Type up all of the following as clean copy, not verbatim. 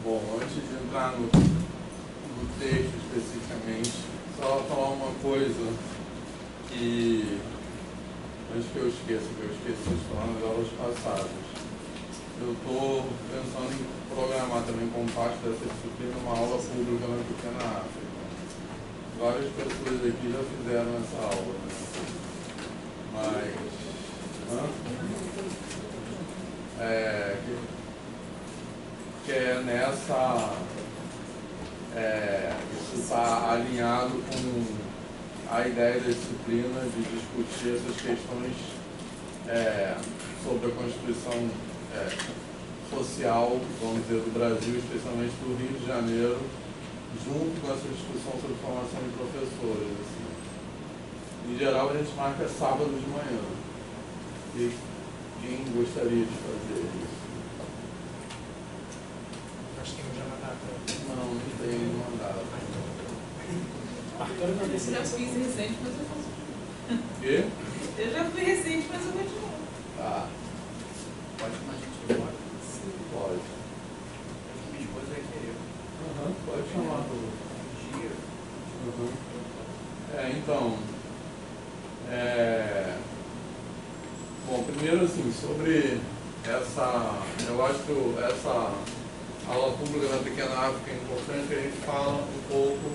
Bom, antes de entrar no texto especificamente, só falar uma coisa que, antes que eu esqueci de falar nas aulas passadas. Eu estou pensando em programar também como parte dessa disciplina uma aula pública na Pequena África. Várias pessoas aqui já fizeram essa aula, né? Mas... que é nessa... isso está alinhado com a ideia da disciplina de discutir essas questões sobre a Constituição social, vamos dizer, do Brasil, especialmente do Rio de Janeiro, junto com essa discussão sobre formação de professores. Assim. Em geral, a gente marca sábado de manhã. E quem gostaria de fazer isso? Acho que tem já mandado. Não tem mandado. Eu já fiz recente, mas eu faço. Quê? Eu já fui recente, mas eu vou de novo. Tá. Pode chamar a gente de fora? Sim, pode. Minha esposa vai querer. Pode chamar do Dia. Então, bom, primeiro assim, sobre eu acho que essa aula pública da Pequena África é importante que a gente fala um pouco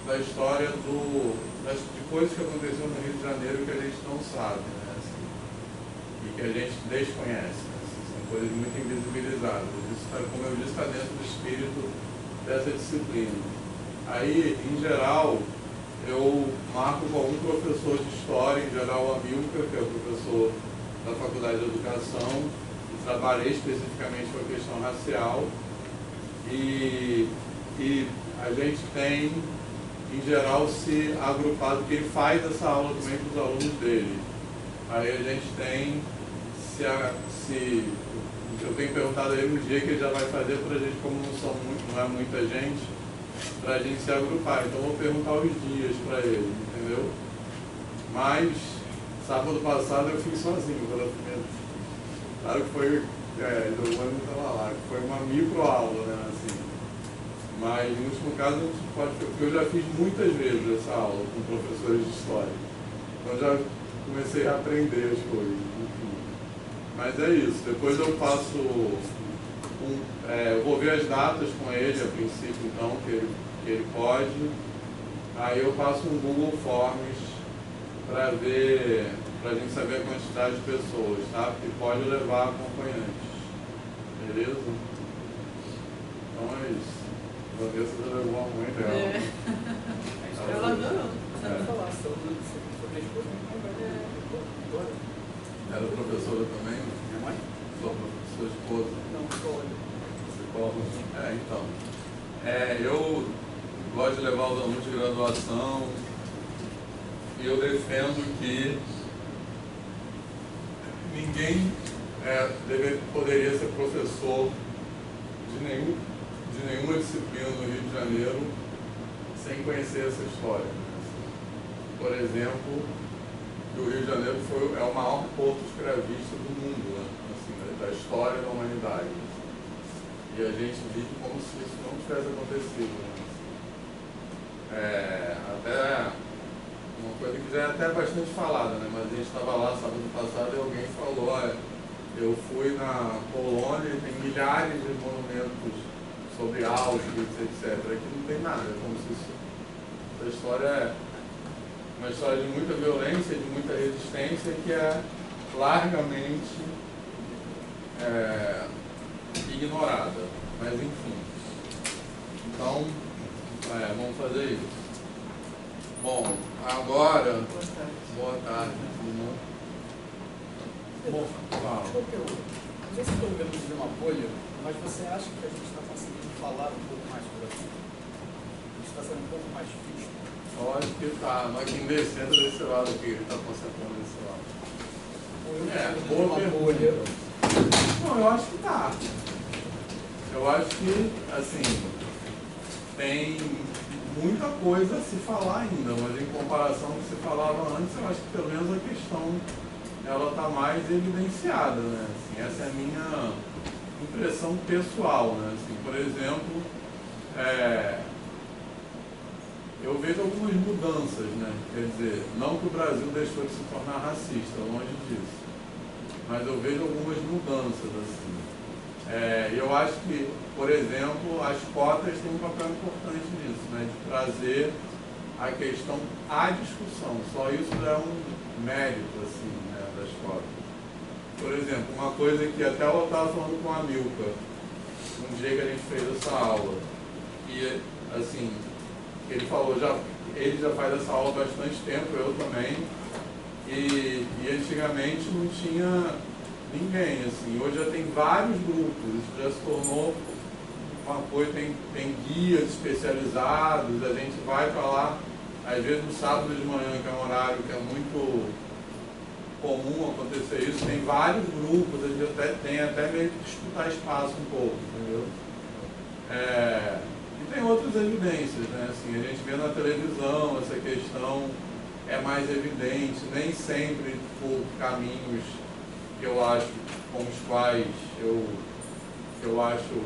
da história de coisas que aconteceram no Rio de Janeiro que a gente não sabe, né, assim, e que a gente desconhece, né, assim, são coisas muito invisibilizadas. Isso, como eu disse, está dentro do espírito dessa disciplina. Aí, em geral, eu marco com algum professor de história, em geral o Amilcar, que é o professor da Faculdade de Educação, e trabalhei especificamente com a questão racial, e a gente tem, em geral, se agrupado, porque ele faz essa aula também para os alunos dele. Aí a gente tem, eu tenho perguntado a ele um dia que ele já vai fazer para a gente, como não é muita gente, para a gente se agrupar. Então eu vou perguntar os dias para ele, entendeu? Mas, sábado passado eu fiz sozinho pela primeira vez. Claro que foi, Giovanni estava lá, que foi uma microaula, né, assim. Mas, no último caso, a gente pode, porque eu já fiz muitas vezes essa aula com professores de história. Então já comecei a aprender as coisas, enfim. Mas é isso, depois eu faço, eu vou ver as datas com ele, a princípio, então, que ele pode. Aí eu faço um Google Forms para a gente saber a quantidade de pessoas, tá? Porque pode levar acompanhantes. Beleza? Então é isso. A Vanessa já levou a mãe dela. Ela adorou. Falar sobre a esposa. Era professora também? Minha mãe? Sua esposa? Não, psicóloga. Então. Eu gosto de levar os alunos de graduação e eu defendo que ninguém poderia ser professor de nenhuma disciplina no Rio de Janeiro sem conhecer essa história. Por exemplo, que o Rio de Janeiro é o maior porto escravista do mundo, né? Assim, da história da humanidade. E a gente vive como se isso não tivesse acontecido. Né? Até uma coisa que já é até bastante falada, né? Mas a gente estava lá sábado passado e alguém falou, eu fui na Polônia e tem milhares de monumentos sobre Auschwitz, etc. Aqui não tem nada, é como se essa história é uma história de muita violência, de muita resistência, que é largamente ignorada. Mas enfim. Então, vamos fazer isso. Bom, agora... Boa tarde. Bom, fala. Não sei se estou vendo de uma bolha, mas você acha que a gente está conseguindo falar um pouco mais sobre isso? A gente está sendo um pouco mais difícil? Eu acho que está. Nós que descendo desse lado aqui, ele está concentrando desse lado. Boa pergunta. Não, eu acho que tá. Eu acho que, assim, tem muita coisa a se falar ainda, mas em comparação com o que se falava antes, eu acho que pelo menos a questão ela está mais evidenciada, né? Assim, essa é a minha impressão pessoal, né? Assim, por exemplo, eu vejo algumas mudanças, né? Quer dizer, não que o Brasil deixou de se tornar racista, longe disso, mas eu vejo algumas mudanças, assim. Eu acho que, por exemplo, as cotas têm um papel importante nisso, né? De trazer a questão à discussão. Só isso é um mérito, assim, né, das cotas. Por exemplo, uma coisa que até eu estava falando com a Milka, um dia que a gente fez essa aula, e assim, ele falou, ele já faz essa aula há bastante tempo, eu também, e antigamente não tinha ninguém, assim, hoje já tem vários grupos, isso já se tornou uma coisa, tem guias especializados, a gente vai para lá, às vezes no sábado de manhã, que é um horário que é muito comum acontecer isso, tem vários grupos, a gente tem até meio que disputar espaço um pouco, entendeu? E tem outras evidências, né? Assim, a gente vê na televisão, essa questão é mais evidente, nem sempre por caminhos que eu acho com os quais eu acho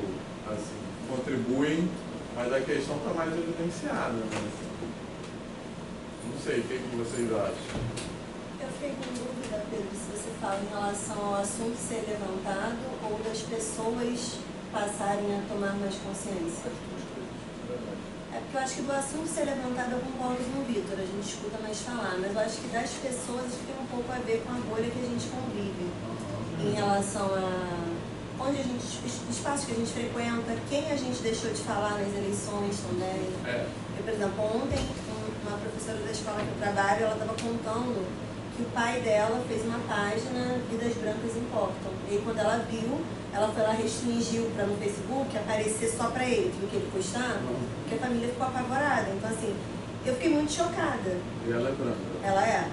assim, contribuem, mas a questão está mais evidenciada, né? Não sei, o que vocês acham? Eu fiquei com dúvida, Pedro, se você fala em relação ao assunto ser levantado ou das pessoas passarem a tomar mais consciência. É porque eu acho que do assunto ser levantado eu concordo com o Vitor, a gente escuta mais falar, mas eu acho que das pessoas tem um pouco a ver com a bolha que a gente convive em relação a onde a gente, os espaços que a gente frequenta, quem a gente deixou de falar nas eleições também. Eu, por exemplo, ontem uma professora da escola que eu trabalho, ela estava contando que o pai dela fez uma página Vidas Brancas Importam. E aí, quando ela viu, ela foi lá, restringiu para no Facebook aparecer só para ele, tudo que ele postava, porque a família ficou apavorada. Então, assim, eu fiquei muito chocada. E ela é branca. Ela é.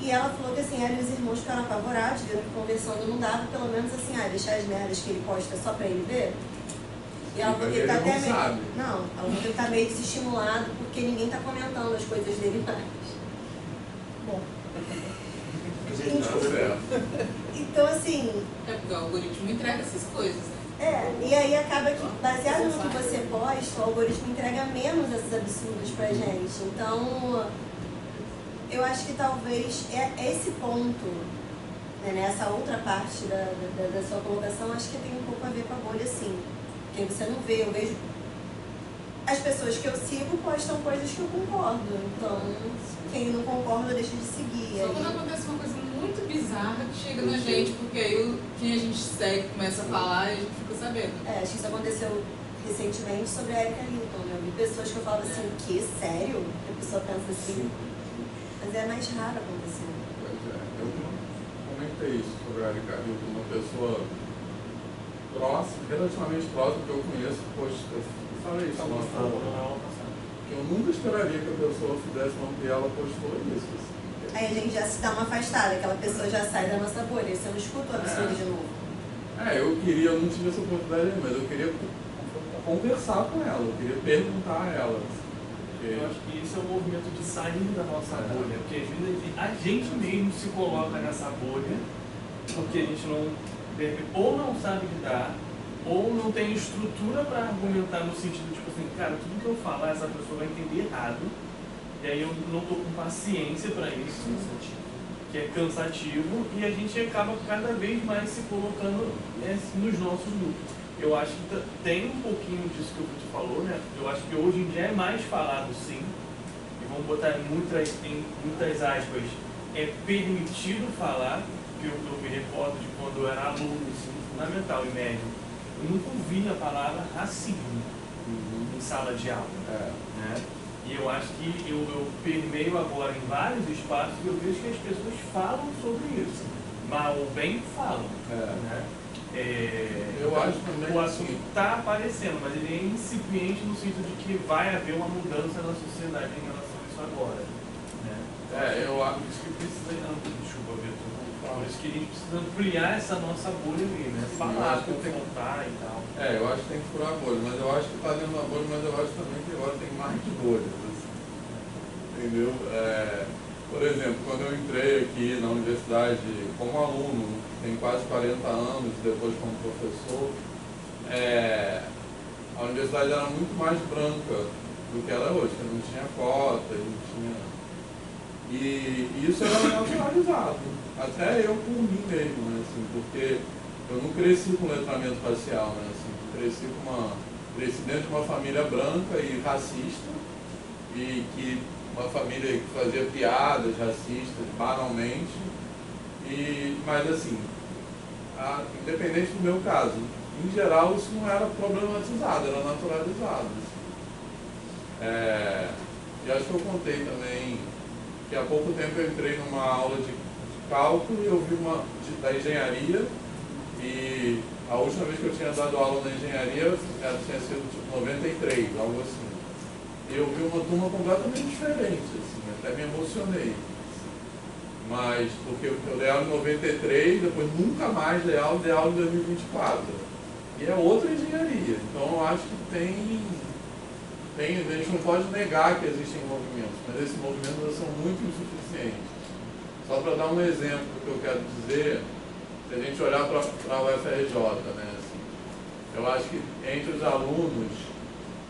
E ela falou que assim, ela e os irmãos ficaram apavorados, viram que conversando não dava, pelo menos assim, deixar as merdas que ele posta só pra ele ver. E ela falou que ele tá até meio. Não, ela falou que ele tá meio desestimulado porque ninguém tá comentando as coisas dele mais. Bom. Então assim. É porque o algoritmo entrega essas coisas, né? E aí acaba que, baseado no que você posta, o algoritmo entrega menos esses absurdos pra gente. Então, eu acho que talvez esse ponto, né, nessa outra parte da sua colocação, acho que tem um pouco a ver com a bolha, sim. Porque você não vê, eu vejo as pessoas que eu sigo postam coisas que eu concordo. Então, quem não concorda deixa de seguir. Só quando acontece uma coisa muito bizarra que chega na gente, porque aí quem a gente segue começa a falar e a gente fica sabendo. Acho que isso aconteceu recentemente sobre a Erika Hilton, né? Eu vi pessoas que eu falava assim, que? Sério? Que a pessoa pensa assim. Mas é mais raro acontecer. Pois é, eu comentei isso sobre a Erika Hilton, uma pessoa próxima, relativamente próxima que eu conheço, eu falei isso uma forma. Eu nunca esperaria que a pessoa fizesse uma e ela postou isso. Assim. Aí a gente já se dá uma afastada, aquela pessoa já sai da nossa bolha, você não escuta o absurdo de novo. Eu não tive essa oportunidade, mas eu queria conversar com ela, eu queria perguntar a ela. Eu acho que isso é um movimento de sair da nossa bolha, porque às vezes a gente mesmo se coloca nessa bolha, porque a gente não deve, ou não sabe lidar, ou não tem estrutura para argumentar no sentido, tipo assim, cara, tudo que eu falar essa pessoa vai entender errado, e aí eu não estou com paciência para isso, que é cansativo, e a gente acaba cada vez mais se colocando nos nossos grupos. Eu acho que tem um pouquinho disso que o Vitor falou, né? Eu acho que hoje em dia é mais falado, sim, e vamos botar em muitas aspas, é permitido falar, que eu me recordo de quando eu era aluno do ensino fundamental e médio, eu nunca ouvi a palavra racismo em sala de aula, né? E eu acho que eu permeio agora em vários espaços e eu vejo que as pessoas falam sobre isso, mal ou bem falam, né? Eu acho também o assunto está aparecendo, mas ele é incipiente no sentido de que vai haver uma mudança na sociedade em relação a isso agora, né? Eu acho que precisa, desculpa, Vitor. Por isso que a gente precisa ampliar essa nossa bolha ali, né? Falar, confrontar e tal. Eu acho que tem que furar a bolha, mas eu acho que está dentro da bolha, mas eu acho também que agora tem mais de bolhas, assim. Entendeu? Por exemplo, quando eu entrei aqui na universidade como aluno, tem quase 40 anos, depois como professor, a universidade era muito mais branca do que ela é hoje, não tinha cota, não tinha... E isso era naturalizado, até eu por mim mesmo, né, assim, porque eu não cresci com letramento racial, né, assim, cresci dentro de uma família branca e racista, e que uma família que fazia piadas racistas banalmente, mas assim, independente do meu caso, em geral isso não era problematizado, era naturalizado. E acho que eu contei também que há pouco tempo eu entrei numa aula de cálculo e eu vi da engenharia, e a última vez que eu tinha dado aula na engenharia tinha sido tipo 93, algo assim. E eu vi uma turma completamente diferente, assim, até me emocionei. Mas, porque eu dei aula em 93, depois nunca mais dei aula em 2024. E é outra engenharia. Então eu acho que a gente não pode negar que existem movimentos, mas esses movimentos são muito insuficientes. Só para dar um exemplo do que eu quero dizer, se a gente olhar para a UFRJ, né, assim, eu acho que entre os alunos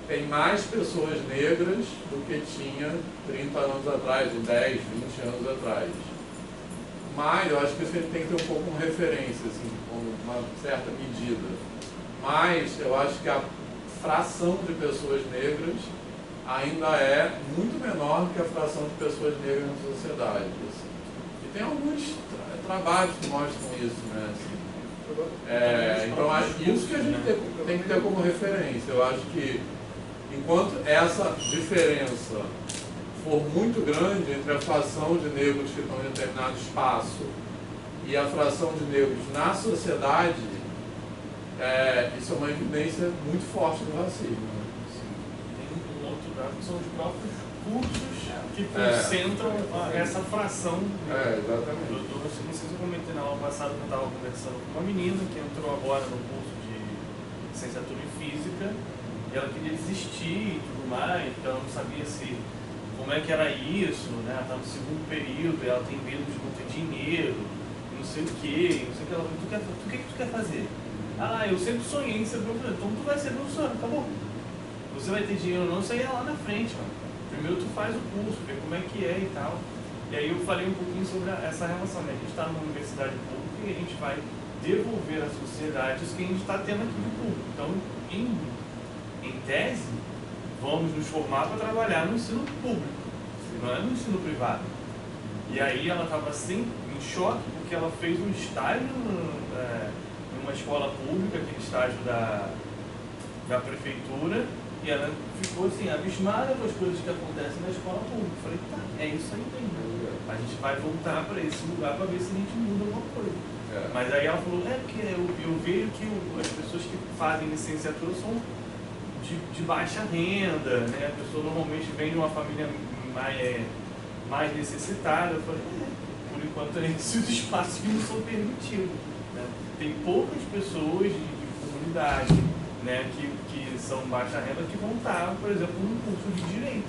tem mais pessoas negras do que tinha 30 anos atrás, ou 10, 20 anos atrás. Mas eu acho que isso a gente tem que ter um pouco como referência, assim, com uma certa medida. Mas eu acho que a fração de pessoas negras ainda é muito menor que a fração de pessoas negras na sociedade. Assim. E tem alguns trabalhos que mostram isso, né? Assim. Então acho que isso que a gente tem que ter como referência. Eu acho que enquanto essa diferença for muito grande entre a fração de negros que estão em determinado espaço e a fração de negros na sociedade, isso é uma evidência muito forte do racismo. Né? Tem um outro dado que são os próprios cursos que concentram essa fração. Exatamente. Não sei se eu comentei na aula passada que eu estava conversando com uma menina que entrou agora no curso de licenciatura em Física, e ela queria desistir e tudo mais, porque ela não sabia como é que era isso, né? Ela está no segundo período, ela tem medo de não ter dinheiro, não sei o quê, não sei o que. Ela falou, o que tu quer fazer? Eu sempre sonhei em ser professor. Então tu vai ser professor, acabou. Você vai ter dinheiro ou não, isso aí é lá na frente, mano. Primeiro tu faz o curso, vê como é que é e tal. E aí eu falei um pouquinho sobre essa relação, né? A gente está numa universidade pública e a gente vai devolver à sociedade isso que a gente está tendo aqui no público. Então, em tese, vamos nos formar para trabalhar no ensino público, não é no ensino privado. E aí ela estava assim, em choque, porque ela fez um estágio numa escola pública, aquele estágio da prefeitura, e ela ficou assim, abismada com as coisas que acontecem na escola pública. Eu falei, tá, é isso aí mesmo. A gente vai voltar para esse lugar para ver se a gente muda alguma coisa. Mas aí ela falou, porque eu vejo que as pessoas que fazem licenciatura são de baixa renda, né? A pessoa normalmente vem de uma família mais necessitada. Eu falei, por enquanto é esses espaços que não são permitidos. Né? Tem poucas pessoas de comunidade, né, que são baixa renda que vão estar, por exemplo, num curso de direito,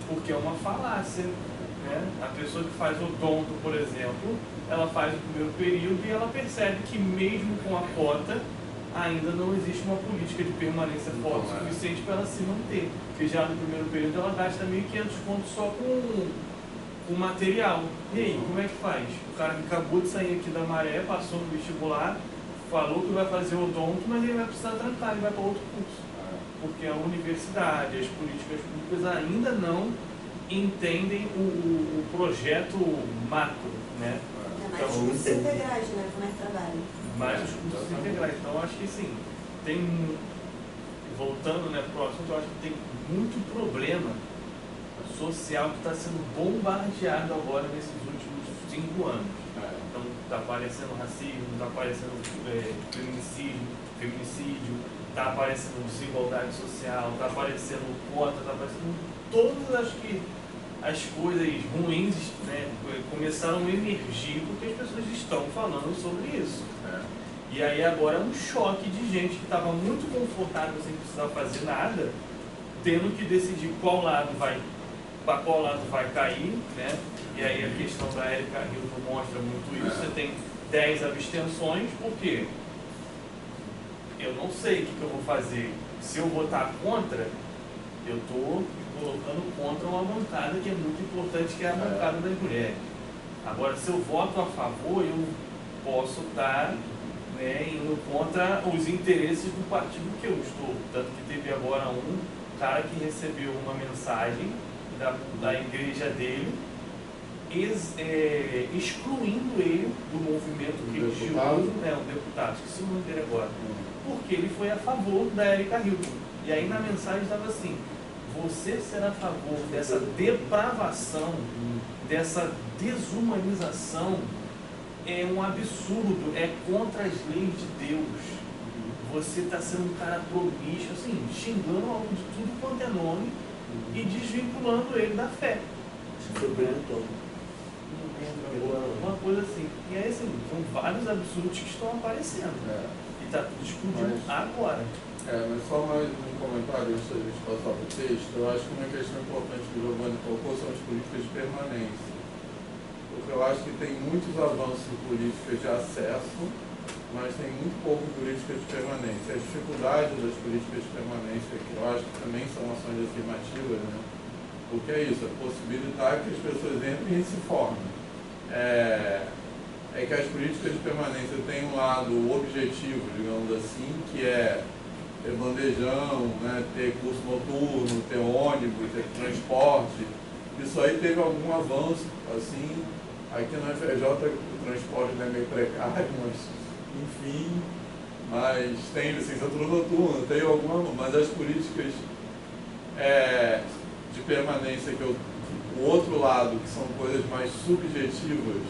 porque é uma falácia. Né? A pessoa que faz odonto, por exemplo, ela faz o primeiro período e ela percebe que mesmo com a cota, ainda não existe uma política de permanência forte o suficiente para ela se manter. Porque já no primeiro período ela gasta 1.500 contos só com material. E aí, como é que faz? O cara que acabou de sair aqui da Maré, passou no vestibular, falou que vai fazer odonto, mas ele vai precisar trancar, ele vai para outro curso. Porque a universidade, as políticas públicas ainda não entendem o projeto macro, né? Mais os cursos integrais, né? Como é que trabalha? Mais os cursos integrais. Então, acho que sim, voltando, né, pro assunto, eu acho que tem muito problema social que está sendo bombardeado agora nesses últimos 5 anos. Então, está aparecendo racismo, está aparecendo feminicídio, está aparecendo desigualdade social, está aparecendo cota, está aparecendo todas as coisas ruins, né, começaram a emergir porque as pessoas estão falando sobre isso. E aí agora é um choque de gente que estava muito confortável sem precisar fazer nada, tendo que decidir para qual lado vai cair, né? E aí a questão da Érica Hilton mostra muito isso. Você tem 10 abstenções, por quê? eu não sei o que eu vou fazer. Se eu votar contra, eu estou colocando contra uma bancada que é muito importante, que é a bancada das mulheres. Agora, se eu voto a favor, eu posso estar, né, indo contra os interesses do partido que eu estou. Tanto que teve agora um cara que recebeu uma mensagem da igreja dele, excluindo ele do movimento religioso, né, um deputado, esqueci o nome dele agora, porque ele foi a favor da Erika Hilton. E aí na mensagem estava assim: você ser a favor dessa depravação, dessa desumanização, é um absurdo, é contra as leis de Deus. Você está sendo um cara promíscuo, assim, xingando ao de tudo quanto é nome e desvinculando ele da fé. Uma coisa assim. E aí, assim, são vários absurdos que estão aparecendo. E está tudo explodindo agora. Mas só mais um comentário antes da gente passar para o texto. Eu acho que uma questão importante que o Giovanni colocou são as políticas de permanência. Porque eu acho que tem muitos avanços em políticas de acesso, mas tem muito pouco em políticas de permanência. As dificuldades das políticas de permanência, que eu acho que também são ações afirmativas, né? Porque é isso, a possibilidade que as pessoas entrem e se formem. É que as políticas de permanência têm um lado objetivo, digamos assim, que é ter bandejão, né, ter curso noturno, ter ônibus, ter transporte. Isso aí teve algum avanço, assim, aqui na FRJ o transporte é meio precário, mas enfim, mas tem licenciatura noturna, tem alguma, mas as políticas de permanência, o outro lado, que são coisas mais subjetivas,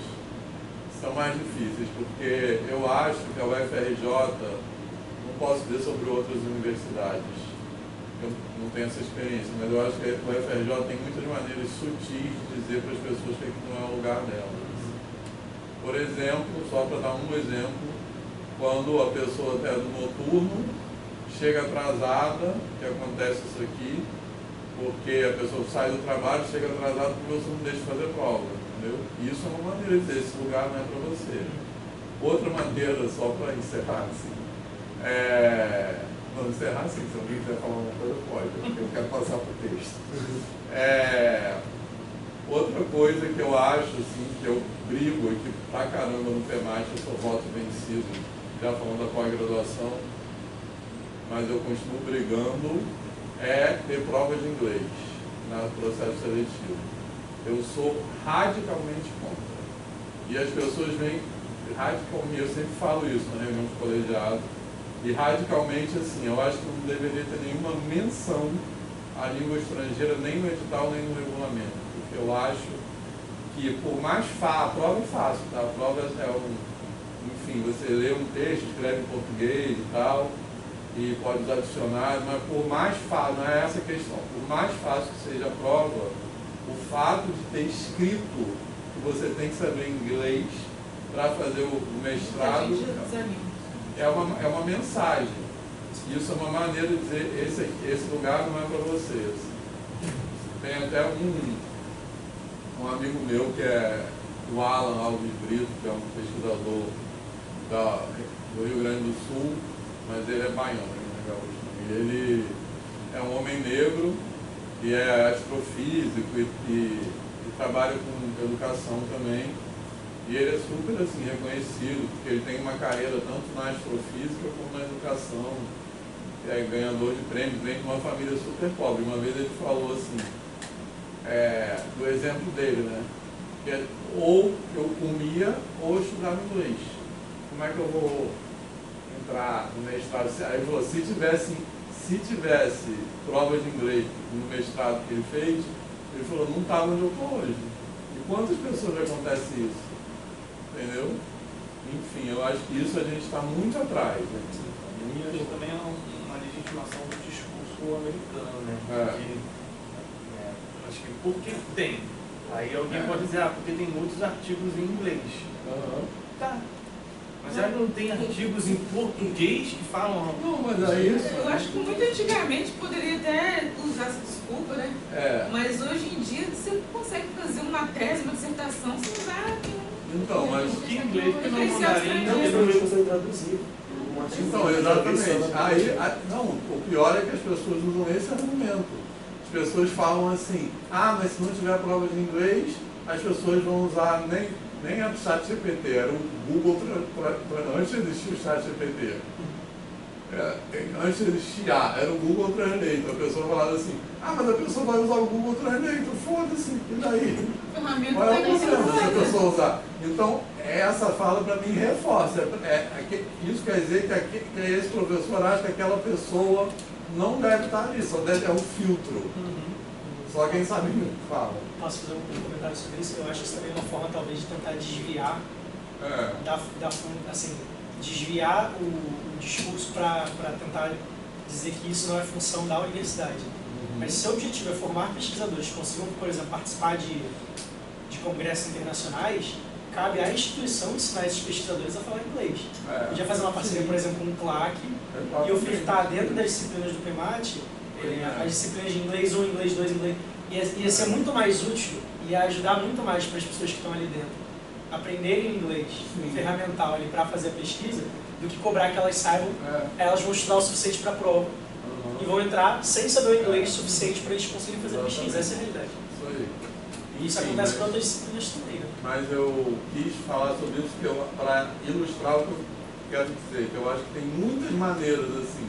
são mais difíceis, porque eu acho que a UFRJ, não posso dizer sobre outras universidades, eu não tenho essa experiência, mas eu acho que a UFRJ tem muitas maneiras sutis de dizer para as pessoas que aqui não é o lugar delas. Por exemplo, só para dar um exemplo, quando a pessoa é do noturno, chega atrasada, que acontece isso aqui, porque a pessoa sai do trabalho, chega atrasada porque você não deixa fazer prova, entendeu? Isso é uma maneira de dizer, esse lugar não é para você. Outra maneira, só para encerrar, assim, não, encerrar assim, se alguém quiser falar uma coisa, pode, porque eu quero passar para o texto. Outra coisa que eu acho, assim, que eu brigo aqui pra caramba no PEMAT, eu sou voto vencido, já falando da pós-graduação, mas eu continuo brigando, é ter prova de inglês no processo seletivo. Eu sou radicalmente contra. E as pessoas vêm radicalmente, eu sempre falo isso na reunião de colegiado, e radicalmente assim, eu acho que não deveria ter nenhuma menção à língua estrangeira, nem no edital, nem no regulamento. Porque eu acho que por mais fácil, a prova é fácil, tá? A prova enfim, você lê um texto, escreve em português e tal, e pode usar dicionário, mas por mais fácil, não é essa a questão, por mais fácil que seja a prova, o fato de ter escrito que você tem que saber inglês para fazer o mestrado é uma mensagem. Isso é uma maneira de dizer, esse lugar não é para vocês. Tem até um amigo meu que é o Alan Alves Brito, que é um pesquisador do Rio Grande do Sul, mas ele é baiano, né, gaúcho. Ele é um homem negro e é astrofísico e trabalha com educação também. E ele é super assim, reconhecido, porque ele tem uma carreira tanto na astrofísica como na educação. É ganhador de prêmios, vem de uma família super pobre. Uma vez ele falou assim, do exemplo dele, né? Que é, ou eu comia ou eu estudava inglês. Como é que eu vou entrar no mestrado? Aí ele falou, se tivesse prova de inglês no mestrado que ele fez, ele falou, não estava onde eu estou hoje. E quantas pessoas acontece isso? Entendeu? Enfim, eu acho que isso a gente está muito atrás. Né? E isso também é uma legitimação do discurso americano, né? Acho que porque tem. Aí alguém pode dizer, porque tem muitos artigos em inglês. Tá. Mas já não tem artigos em português que falam... Não, mas aí... Eu acho que muito antigamente poderia até usar essa desculpa, né? Mas hoje em dia você consegue fazer uma tese, uma dissertação sem usar... Então, mas que inglês, porque não mandarim... Não, porque não consegue traduzir. Um Então, exatamente. Aí, não, o pior é que as pessoas usam esse argumento. As pessoas falam assim, mas se não tiver prova de inglês, as pessoas vão usar nem a ChatGPT, era o Google, antes de existir o ChatGPT. Antes de existir era o Google Translate. A pessoa falava assim, mas a pessoa vai usar o Google Translate, foda-se, e daí? Qual é o problema se a pessoa usar? Então, essa fala para mim reforça. Isso quer dizer que esse professor acha que aquela pessoa não deve estar ali, só deve ter um filtro. Só quem sabe fala. Posso fazer um comentário sobre isso? Eu acho que isso também é uma forma, talvez, de tentar desviar desviar o discurso para tentar dizer que isso não é função da universidade. Mas se o objetivo é formar pesquisadores que consigam, por exemplo, participar de congressos internacionais, cabe à instituição ensinar esses pesquisadores a falar inglês. Podia fazer uma parceria, por exemplo, com o CLAC e ofertar dentro das disciplinas do PEMAT as disciplinas de inglês 1, inglês 2, inglês... Ia ser muito mais útil e ia ajudar muito mais para as pessoas que estão ali dentro aprenderem inglês ferramental ali para fazer a pesquisa, do que cobrar que elas saibam. Elas vão estudar o suficiente para a prova e vão entrar sem saber o inglês suficiente para eles conseguirem fazer a pesquisa. Essa é a realidade. Isso aí. E isso acontece com outras disciplinas também, né? Mas eu quis falar sobre isso para ilustrar o que eu quero dizer, que eu acho que tem muitas maneiras assim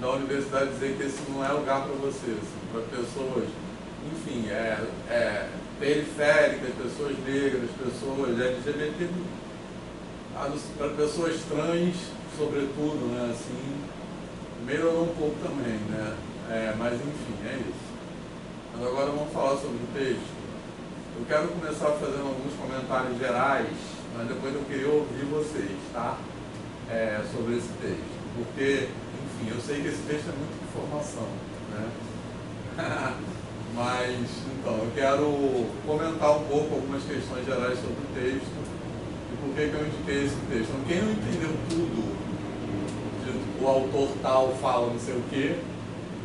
da universidade dizer que esse não é lugar para você, assim, para pessoas, enfim, periféricas, pessoas negras, pessoas LGBT, para pessoas trans, sobretudo, né, assim, melhorou um pouco também, né, mas enfim, é isso. Mas agora vamos falar sobre o texto. Eu quero começar fazendo alguns comentários gerais, mas depois eu queria ouvir vocês, tá? Sobre esse texto, porque, enfim, eu sei que esse texto é muita informação, né? Mas, então, eu quero comentar um pouco algumas questões gerais sobre o texto e por que eu indiquei esse texto. Então, quem não entendeu tudo, o autor tal fala não sei o quê,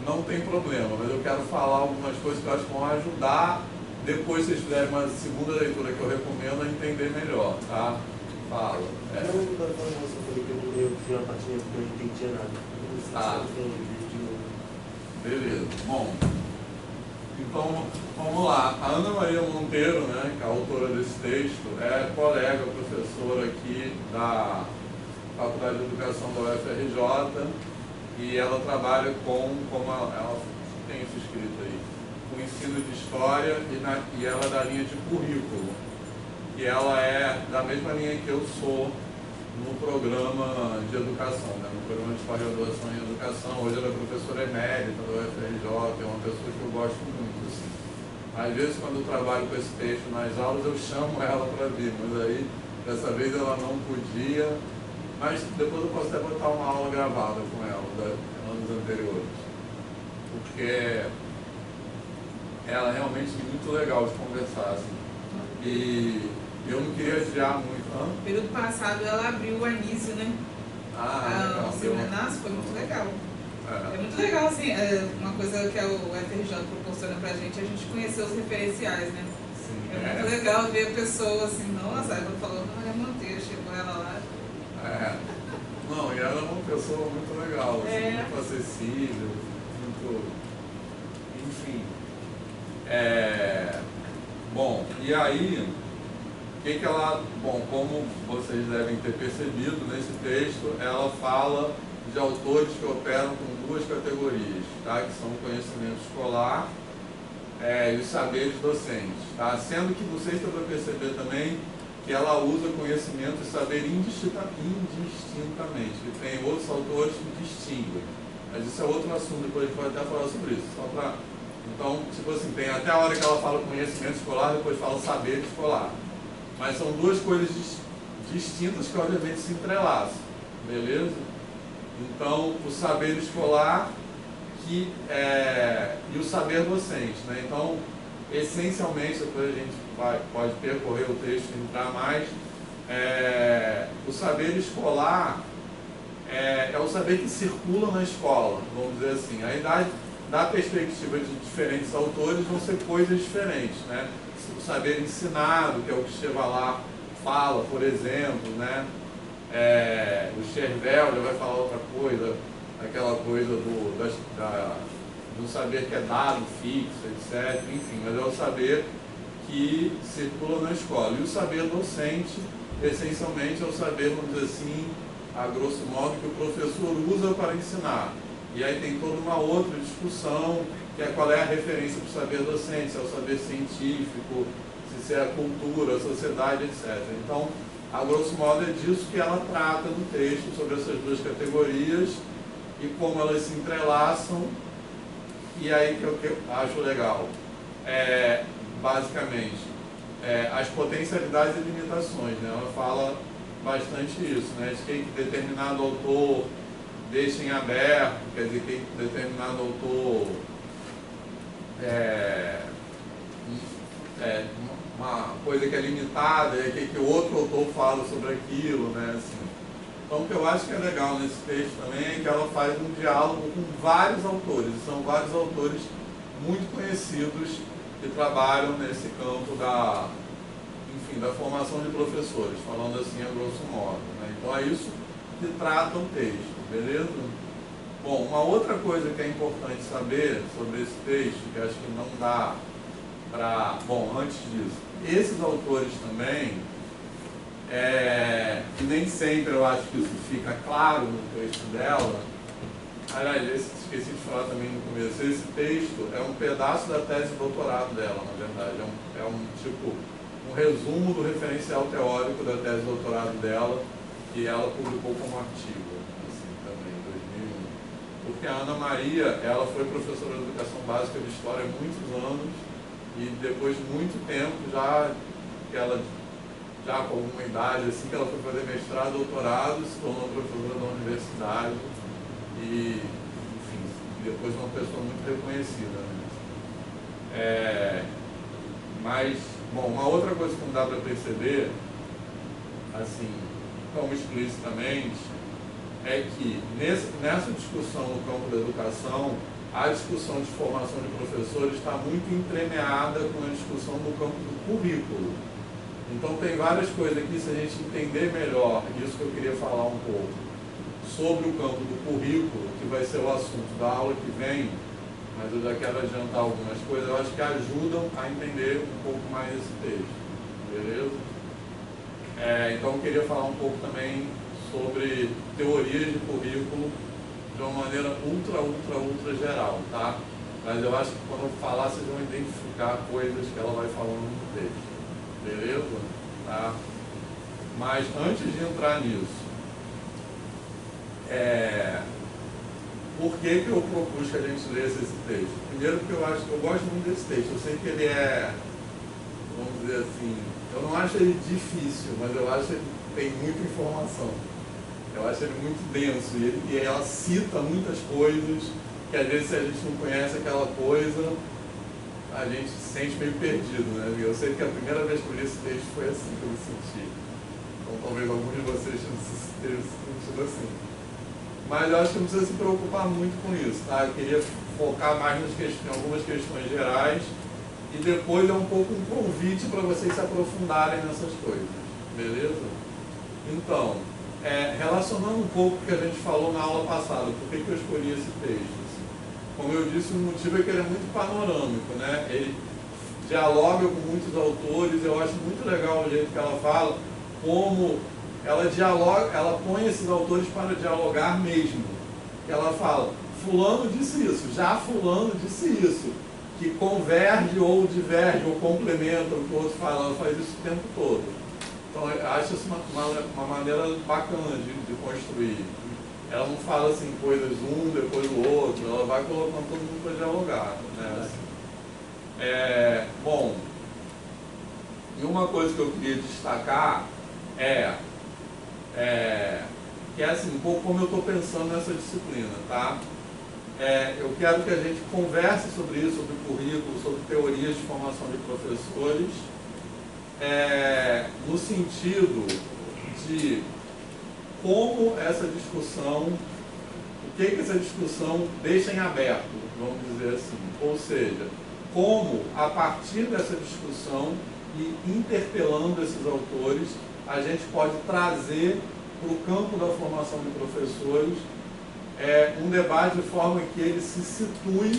não tem problema, mas eu quero falar algumas coisas que eu acho que vão ajudar, depois vocês fizerem uma segunda leitura que eu recomendo, a entender melhor, tá? Fala. Eu falei que eu fiz uma partinha porque eu não entendia nada. Beleza. Bom, então, vamos lá. A Ana Maria Monteiro, né, que é a autora desse texto, é colega, professora aqui da Faculdade de Educação da UFRJ, e ela trabalha como ela tem isso escrito aí, com ensino de história e ela é da linha de currículo. E ela é da mesma linha que eu sou no programa de educação, né? No programa de pós-graduação em educação. Hoje ela é professora emérita da UFRJ, é uma pessoa que eu gosto muito, assim. Às vezes, quando eu trabalho com esse texto nas aulas, eu chamo ela para vir, mas aí, dessa vez ela não podia. Mas depois eu posso até botar uma aula gravada com ela, anos anteriores. Porque ela é realmente muito legal de conversar, assim. E eu não queria desviar muito. No período passado ela abriu o Anísio, né? Legal. Nossa, foi muito legal. É muito legal, assim, uma coisa que o FRJ proporciona pra gente, a gente conhecer os referenciais, né? Sim, é muito legal ver a pessoa assim, nossa, aí eu falando, Maria Monteiro, chegou ela lá. Não, e ela é uma pessoa muito legal, assim, muito acessível, muito... Enfim. Bom, e aí, que ela... Bom, como vocês devem ter percebido nesse texto, ela fala de autores que operam com duas categorias, tá? Que são o conhecimento escolar e os saberes docentes, tá? Sendo que, não sei se dá para perceber também, que ela usa conhecimento e saber indistintamente, que tem outros autores que distinguem. Mas isso é outro assunto, depois a gente pode até falar sobre isso. Então, tipo assim, tem até a hora que ela fala conhecimento escolar, depois fala saber escolar. Mas são duas coisas distintas que obviamente se entrelaçam, beleza? Então, o saber escolar e o saber docente, né? Então, essencialmente, depois a gente pode percorrer o texto e entrar mais, o saber escolar é o saber que circula na escola, vamos dizer assim. Aí, da perspectiva de diferentes autores, vão ser coisas diferentes, né? O saber ensinado, que é o que Chevalar fala, por exemplo, né? O Chervel já vai falar outra coisa, aquela coisa do saber que é dado, fixo, etc. Enfim, mas é o saber que circula na escola. E o saber docente, essencialmente, é o saber, vamos dizer assim, a grosso modo, que o professor usa para ensinar. E aí tem toda uma outra discussão, que é qual é a referência para o saber docente, se é o saber científico, se é a cultura, a sociedade, etc. Então, a grosso modo, é disso que ela trata no texto, sobre essas duas categorias e como elas se entrelaçam. E aí que eu acho legal, basicamente, as potencialidades e limitações, né? Ela fala bastante isso, né? De que determinado autor deixa em aberto, quer dizer, que determinado autor uma coisa que é limitada, e que o outro autor fala sobre aquilo, né? Assim. Então, o que eu acho que é legal nesse texto também é que ela faz um diálogo com vários autores, e são vários autores muito conhecidos que trabalham nesse campo da formação de professores, falando assim a grosso modo, né? Então, é isso que trata o texto, beleza? Bom, uma outra coisa que é importante saber sobre esse texto, que acho que não dá para... Bom, antes disso, esses autores também, e nem sempre eu acho que isso fica claro no texto dela. Aliás, esqueci de falar também no começo, esse texto é um pedaço da tese de doutorado dela, na verdade, é um resumo do referencial teórico da tese de doutorado dela, que ela publicou como artigo, assim, também, em 2001. Porque a Ana Maria, ela foi professora de educação básica de história há muitos anos, e depois de muito tempo, já com alguma idade, assim, que ela foi fazer mestrado, doutorado, se tornou professora da universidade e, enfim, depois uma pessoa muito reconhecida, né? Mas, bom, uma outra coisa que não dá para perceber, assim, tão explicitamente, é que nessa discussão no campo da educação, a discussão de formação de professores está muito entremeada com a discussão no campo do currículo. Então tem várias coisas aqui, se a gente entender melhor, isso que eu queria falar um pouco, sobre o campo do currículo, que vai ser o assunto da aula que vem, mas eu já quero adiantar algumas coisas, eu acho que ajudam a entender um pouco mais esse texto, beleza? Então eu queria falar um pouco também sobre teorias de currículo de uma maneira ultra geral, tá? Mas eu acho que quando eu falar, vocês vão identificar coisas que ela vai falando no texto. Beleza? Tá? Mas antes de entrar nisso, por que eu propus que a gente lesse esse texto? Primeiro porque eu gosto muito desse texto. Eu sei que ele vamos dizer assim, eu não acho ele difícil, mas eu acho que ele tem muita informação. Eu acho ele muito denso e ela cita muitas coisas que às vezes, se a gente não conhece aquela coisa, a gente se sente meio perdido, né? Eu sei que a primeira vez que eu li esse texto foi assim que eu me senti. Então talvez alguns de vocês tenham se sentido assim. Mas eu acho que não precisa se preocupar muito com isso, tá? Eu queria focar mais em algumas questões gerais e depois é um pouco um convite para vocês se aprofundarem nessas coisas, beleza? Então, relacionando um pouco o que a gente falou na aula passada, por que eu escolhi esse texto? Como eu disse, o motivo é que ele é muito panorâmico, né? Ele dialoga com muitos autores, eu acho muito legal o jeito que ela fala, como ela dialoga, ela põe esses autores para dialogar mesmo. Ela fala, fulano disse isso, já fulano disse isso, que converge ou diverge ou complementa o que o outro fala, ela faz isso o tempo todo. Então eu acho isso uma maneira bacana de construir. Ela não fala assim coisas um depois do outro, ela vai colocando todo mundo para dialogar, né? Bom, e uma coisa que eu queria destacar que é assim, um pouco como eu estou pensando nessa disciplina, tá? Eu quero que a gente converse sobre isso, sobre currículo, sobre teorias de formação de professores, no sentido de como essa discussão, o que essa discussão deixa em aberto, vamos dizer assim. Ou seja, como a partir dessa discussão e interpelando esses autores, a gente pode trazer para o campo da formação de professores um debate de forma que ele se situe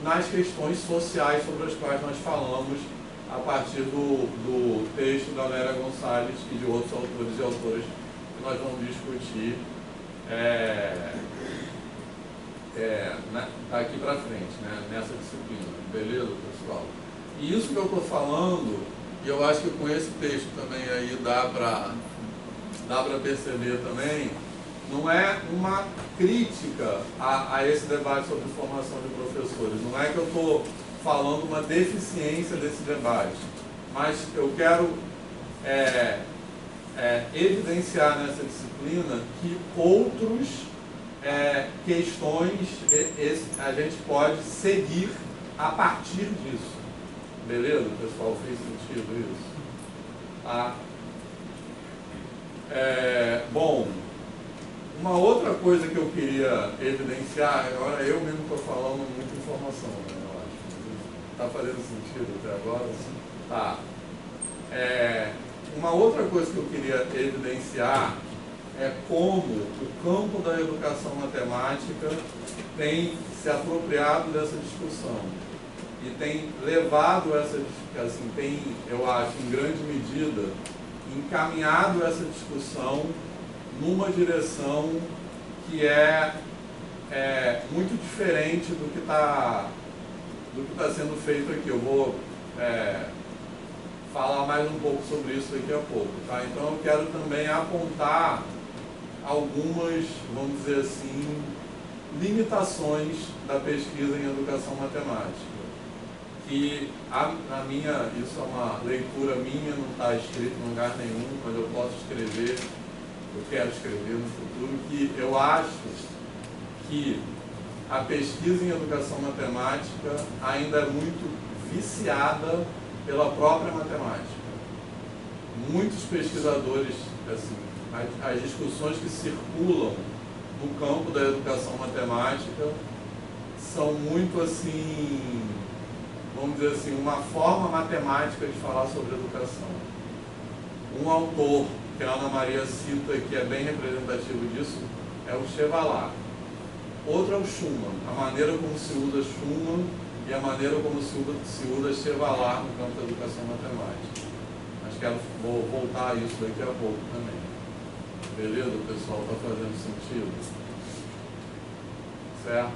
nas questões sociais sobre as quais nós falamos a partir do texto da Lélia Gonçalves e de outros autores e autoras que nós vamos discutir daqui para frente, né, nessa disciplina. Beleza, pessoal? E isso que eu estou falando, e eu acho que com esse texto também aí dá para perceber também, não é uma crítica a esse debate sobre formação de professores. Não é que eu estou falando uma deficiência desse debate, mas eu quero evidenciar nessa disciplina que outras questões a gente pode seguir a partir disso. Beleza, pessoal? Fez sentido isso? Tá? Bom, uma outra coisa que eu queria evidenciar, agora eu mesmo estou falando muita informação, né, eu acho. Está fazendo sentido até agora? Sim. Tá. Uma outra coisa que eu queria evidenciar é como o campo da educação matemática tem se apropriado dessa discussão e tem levado eu acho, em grande medida, encaminhado essa discussão numa direção que é muito diferente do que está sendo feito aqui. Eu vou falar mais um pouco sobre isso daqui a pouco. Tá? Então eu quero também apontar algumas, vamos dizer assim, limitações da pesquisa em educação matemática. Que isso é uma leitura minha, não está escrito em lugar nenhum, mas eu posso escrever, eu quero escrever no futuro, que eu acho que a pesquisa em educação matemática ainda é muito viciada pela própria matemática. Muitos pesquisadores, assim, as discussões que circulam no campo da educação matemática são muito assim, vamos dizer assim, uma forma matemática de falar sobre educação. Um autor que a Ana Maria cita, que é bem representativo disso, é o Chevallard. Outro é o Schumann, a maneira como se usa Schumann e a maneira como se usa Chevallard no campo da educação matemática. Mas vou voltar a isso daqui a pouco também. Beleza, pessoal? Está fazendo sentido? Certo?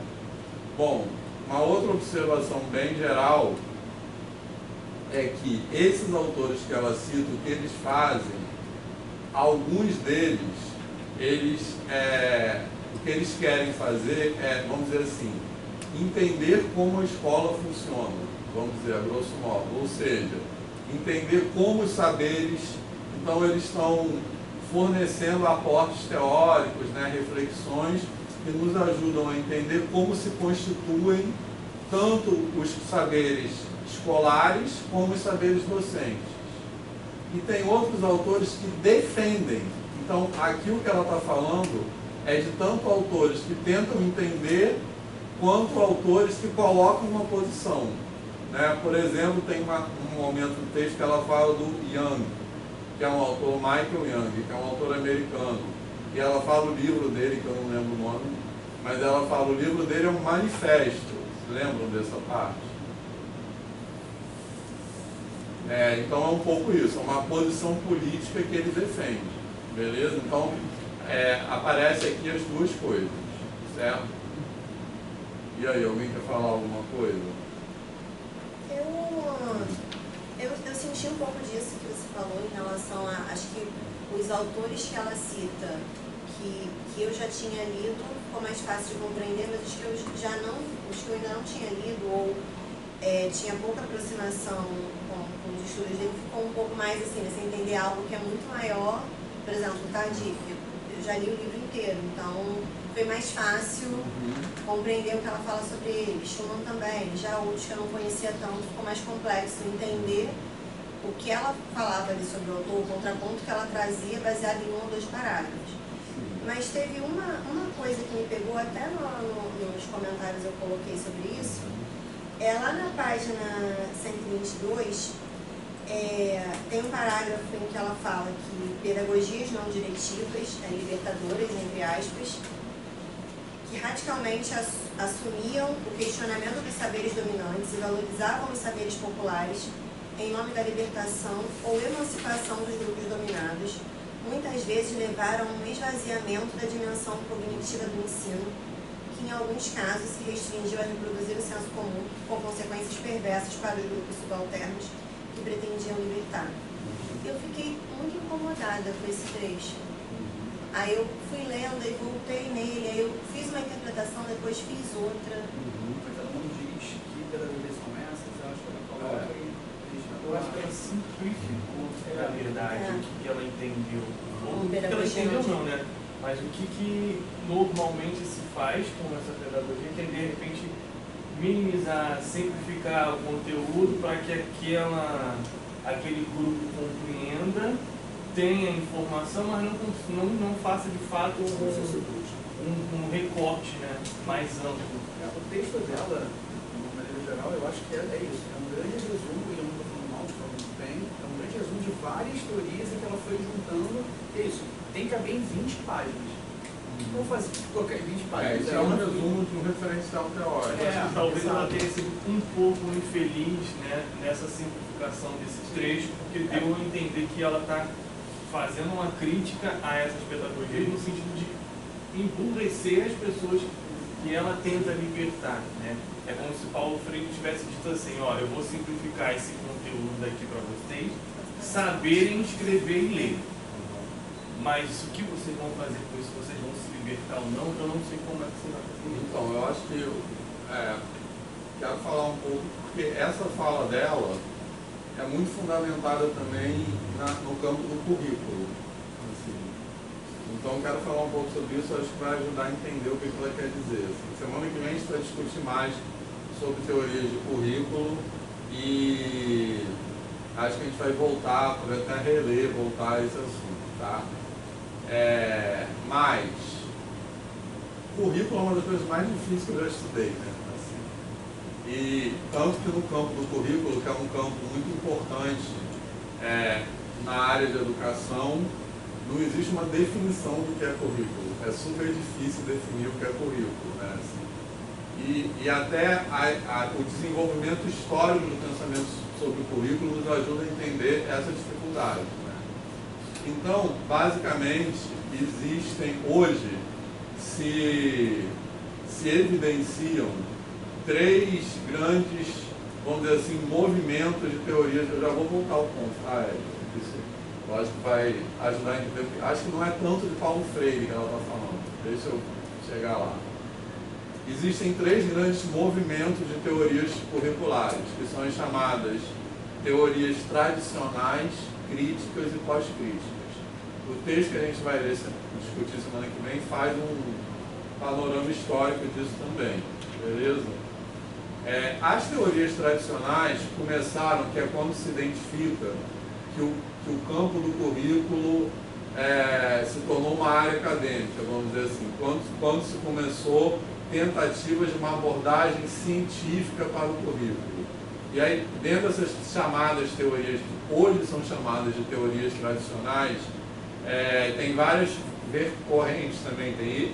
Bom, uma outra observação bem geral é que esses autores que ela cita, o que eles fazem, alguns deles, o que eles querem fazer é, vamos dizer assim, entender como a escola funciona, vamos dizer, a grosso modo, ou seja, entender como os saberes, então eles estão fornecendo aportes teóricos, né, reflexões que nos ajudam a entender como se constituem tanto os saberes escolares como os saberes docentes. E tem outros autores que defendem. Então, aqui o que ela está falando é de tanto autores que tentam entender, quanto autores que colocam uma posição. Né? Por exemplo, tem um momento do texto que ela fala do Young, que é um autor, Michael Young, que é um autor americano. E ela fala o livro dele, que eu não lembro o nome, mas ela fala, o livro dele é um manifesto. Vocês lembram dessa parte? Então é um pouco isso, é uma posição política que ele defende, beleza? Então aparece aqui as duas coisas, certo? E aí, alguém quer falar alguma coisa? Eu senti um pouco disso que você falou em relação a, acho que os autores que ela cita, que eu já tinha lido, ficou mais fácil de compreender, mas os que eu ainda não tinha lido, ou tinha pouca aproximação com os estudos dele, ficou um pouco mais assim, você entender algo que é muito maior. Por exemplo, o Tardif, eu já li o livro inteiro, então foi mais fácil compreender o que ela fala sobre ele. Schumann também, já outros que eu não conhecia tanto, ficou mais complexo entender o que ela falava ali sobre o autor, o contraponto que ela trazia baseado em 1 ou 2 parágrafos. Mas teve uma coisa que me pegou, até nos comentários eu coloquei sobre isso, lá na página 122, tem um parágrafo em que ela fala que pedagogias não diretivas, libertadoras, entre aspas, que radicalmente assumiam o questionamento dos saberes dominantes e valorizavam os saberes populares em nome da libertação ou emancipação dos grupos dominados, muitas vezes levaram a um esvaziamento da dimensão cognitiva do ensino, que em alguns casos se restringiu a reproduzir o senso comum, com consequências perversas para os grupos subalternos que pretendiam libertar. Eu fiquei muito incomodada com esse trecho. Aí eu fui lendo e voltei nele, aí eu fiz uma interpretação, depois fiz outra. Mas ela não diz que pedagogias são essas, eu acho que ela coloca aí. Eu acho que ela simplificou, na verdade, o que ela entendeu. Como O que ela pedagogia entendeu não não, né? Mas o que normalmente se faz com essa pedagogia, que é de repente minimizar, simplificar o conteúdo para que aquele grupo compreenda, tenha informação, mas não faça de fato um recorte, né, mais amplo. O texto dela, de uma maneira geral, eu acho que é isso. É um grande resumo, e eu não estou falando mal, estou falando bem, é um grande resumo de várias teorias em que ela foi juntando. É isso, tem que caber em 20 páginas. Vamos fazer, colocar em 20 páginas. Isso é um resumo de um referencial teórico. Acho que talvez ela tenha sido um pouco infeliz, né, nessa simplificação desses trechos, porque deu a entender que ela está fazendo uma crítica a essas pedagogias no sentido de emburrecer as pessoas que ela tenta libertar, né? É como se Paulo Freire tivesse dito assim, ó, eu vou simplificar esse conteúdo daqui para vocês saberem escrever e ler. Mas o que vocês vão fazer com isso, vocês vão se libertar ou não, eu não sei como é que você vai fazer. Então, eu acho que eu quero falar um pouco, porque essa fala dela é muito fundamentada também no campo do currículo. Assim. Então, eu quero falar um pouco sobre isso, acho que vai ajudar a entender o que ela quer dizer. Assim. Semana que vem a gente vai discutir mais sobre teorias de currículo e acho que a gente vai voltar, pode até voltar a esse assunto, tá? Mas currículo é uma das coisas mais difíceis que eu já estudei, né? Assim, e tanto que no campo do currículo, que é um campo muito importante na área de educação, não existe uma definição do que é currículo. É super difícil definir o que é currículo, né? Assim, e até o desenvolvimento histórico do pensamento sobre o currículo nos ajuda a entender essa dificuldade. Então, basicamente, existem hoje, se evidenciam três grandes, vamos dizer assim, movimentos de teorias. Eu já vou voltar ao ponto, tá, Ed? Isso, eu acho que vai ajudar a entender. Acho que não é tanto de Paulo Freire que ela está falando. Deixa eu chegar lá. Existem três grandes movimentos de teorias curriculares, que são as chamadas teorias tradicionais, críticas e pós-críticas. O texto que a gente vai discutir semana que vem faz um panorama histórico disso também, beleza? As teorias tradicionais começaram, que é quando se identifica que o campo do currículo se tornou uma área acadêmica, vamos dizer assim, quando se começou tentativas de uma abordagem científica para o currículo. E aí, dentro dessas chamadas teorias, que hoje são chamadas de teorias tradicionais, tem várias correntes também, tem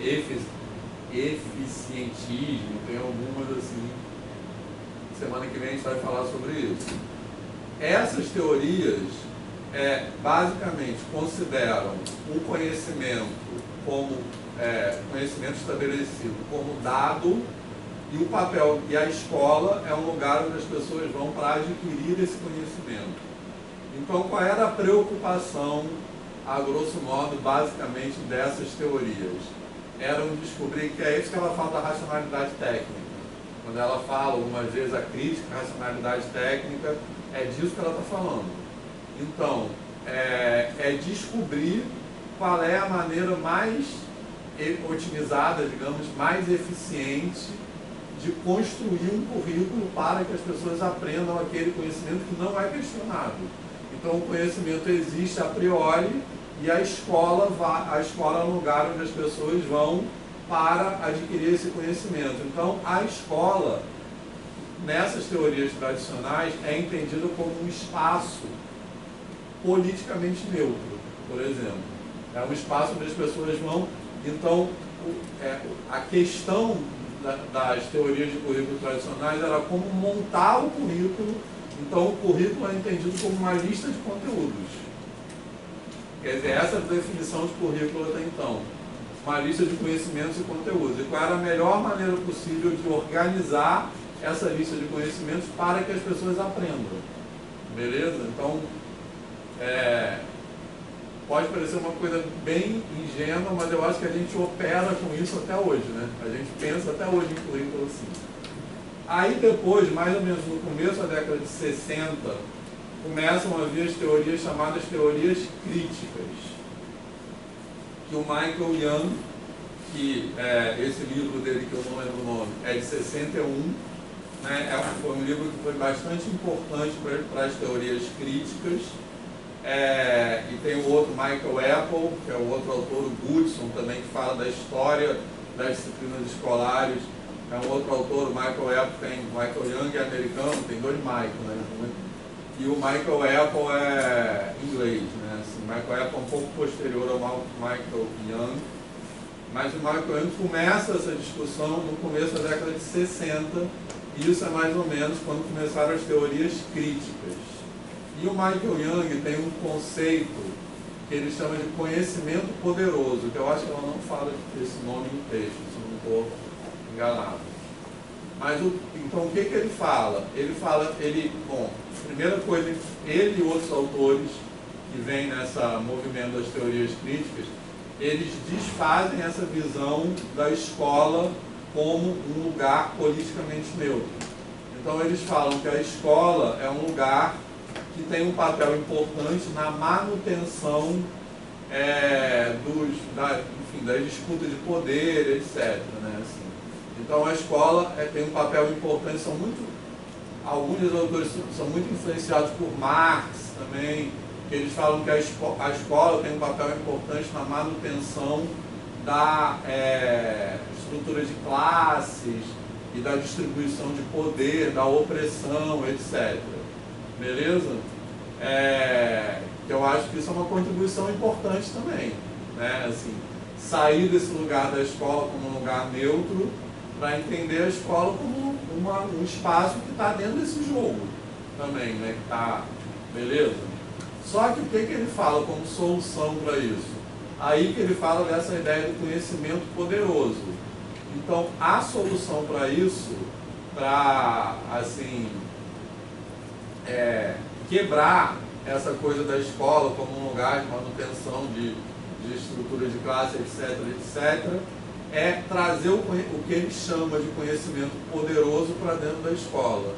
eficientismo, tem algumas assim. Semana que vem a gente vai falar sobre isso. Essas teorias, basicamente, consideram o conhecimento como conhecimento estabelecido como dado, e o papel e a escola é um lugar onde as pessoas vão para adquirir esse conhecimento. Então, qual era a preocupação, a grosso modo, basicamente, dessas teorias? Eram descobrir, que é isso que ela fala da racionalidade técnica. Quando ela fala, algumas vezes, a crítica à racionalidade técnica, é disso que ela está falando. Então, é descobrir qual é a maneira mais otimizada, digamos, mais eficiente de construir um currículo para que as pessoas aprendam aquele conhecimento que não é questionado. Então, o conhecimento existe a priori e a escola é um lugar onde as pessoas vão para adquirir esse conhecimento. Então, a escola, nessas teorias tradicionais, é entendido como um espaço politicamente neutro, por exemplo. É um espaço onde as pessoas vão... Então, a questão das teorias de currículo tradicionais era como montar o currículo. Então, o currículo é entendido como uma lista de conteúdos. Quer dizer, essa é a definição de currículo até então. Uma lista de conhecimentos e conteúdos. E qual era a melhor maneira possível de organizar essa lista de conhecimentos para que as pessoas aprendam. Beleza? Então, pode parecer uma coisa bem ingênua, mas eu acho que a gente opera com isso até hoje, né? A gente pensa até hoje em currículo assim. Aí depois, mais ou menos no começo da década de 60, começam a vir as teorias chamadas teorias críticas. Que o Michael Young, que esse livro dele, que eu não lembro o nome, é de 61, né? Foi um livro que foi bastante importante para as teorias críticas. E tem o outro, Michael Apple, que é o outro autor, o Goodson, também, que fala da história das disciplinas escolares. É um outro autor, o Michael Apple, tem Michael Young é americano, tem dois Michael, né? E o Michael Apple é inglês, né? Assim, o Michael Apple é um pouco posterior ao Michael Young. Mas o Michael Young começa essa discussão no começo da década de 60, e isso é mais ou menos quando começaram as teorias críticas. E o Michael Young tem um conceito que ele chama de conhecimento poderoso, que eu acho que ela não fala esse nome em texto, se eu não estou enganado. Mas, então, o que ele fala? Bom, primeira coisa, ele e outros autores que vêm nessa movimento das teorias críticas, eles desfazem essa visão da escola como um lugar politicamente neutro. Então, eles falam que a escola é um lugar que tem um papel importante na manutenção das disputas de poder, etc. Né? Assim, então, a escola tem um papel importante, alguns autores são muito influenciados por Marx também, que eles falam que a escola tem um papel importante na manutenção da estrutura de classes e da distribuição de poder, da opressão, etc. Beleza? Eu acho que isso é uma contribuição importante também, né? Assim, sair desse lugar da escola como um lugar neutro para entender a escola como um espaço que está dentro desse jogo também, né? Que tá, beleza? Só que o que ele fala como solução para isso? Aí que ele fala dessa ideia do conhecimento poderoso. Então, a solução para isso, para, assim, quebrar essa coisa da escola como um lugar de manutenção de estrutura de classe, etc., etc., é trazer o que ele chama de conhecimento poderoso para dentro da escola.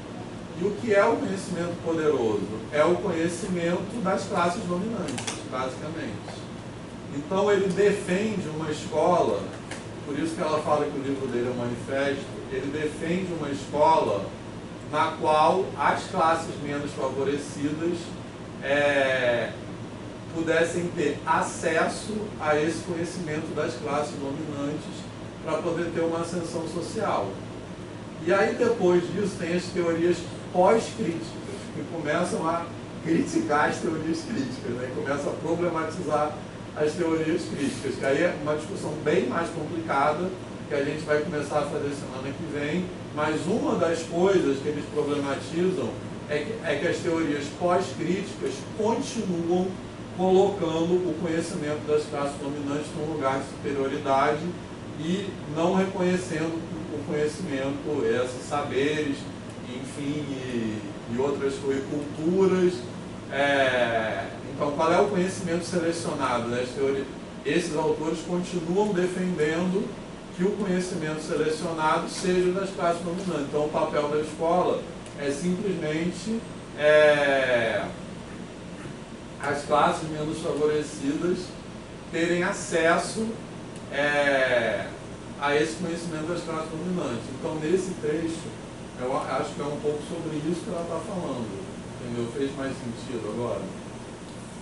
E o que é o conhecimento poderoso? É o conhecimento das classes dominantes, basicamente. Então ele defende uma escola, por isso que ela fala que o livro dele é um manifesto, ele defende uma escola na qual as classes menos favorecidas pudessem ter acesso a esse conhecimento das classes dominantes para poder ter uma ascensão social. E aí depois disso tem as teorias pós-críticas, que começam a criticar as teorias críticas, né? Começam a problematizar as teorias críticas, que aí é uma discussão bem mais complicada, que a gente vai começar a fazer semana que vem, mas uma das coisas que eles problematizam é que as teorias pós-críticas continuam colocando o conhecimento das classes dominantes num lugar de superioridade e não reconhecendo o conhecimento, esses saberes, enfim, e outras coisas, culturas. Então, qual é o conhecimento selecionado? Né? Esses autores continuam defendendo que o conhecimento selecionado seja das classes dominantes. Então, o papel da escola é simplesmente as classes menos favorecidas terem acesso a esse conhecimento das classes dominantes. Então, nesse trecho, eu acho que é um pouco sobre isso que ela está falando. Entendeu? Fez mais sentido agora?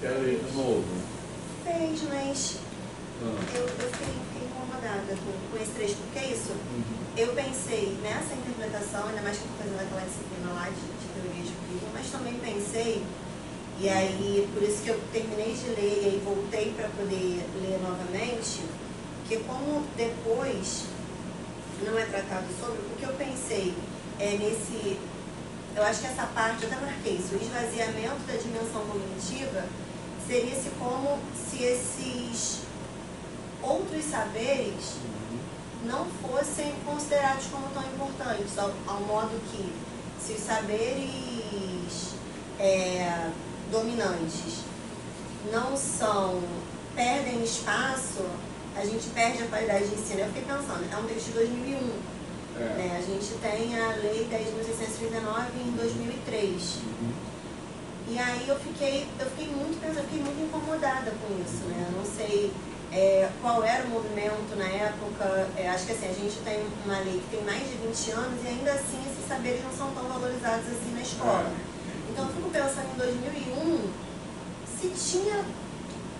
Quero ir de novo. Fez, mas eu fiquei com uma incomodada com esse trecho, porque é isso. Eu pensei nessa interpretação, ainda mais que eu estou fazendo aquela disciplina lá de teoria jurídica, mas também pensei, e aí por isso que eu terminei de ler e aí voltei para poder ler novamente, que como depois não é tratado sobre, o que eu pensei é nesse, eu acho que essa parte, eu até marquei isso, o esvaziamento da dimensão cognitiva seria-se como se esses outros saberes não fossem considerados como tão importantes, ao modo que se os saberes dominantes não são, perdem espaço, a gente perde a qualidade de ensino. Eu fiquei pensando, é um texto de 2001, né? A gente tem a Lei 10.639 em 2003. E aí eu fiquei muito pensando, eu fiquei muito incomodada com isso, né? Eu não sei qual era o movimento na época, acho que assim, a gente tem uma lei que tem mais de 20 anos e ainda assim esses saberes não são tão valorizados assim na escola. Então eu fico pensando em 2001, se tinha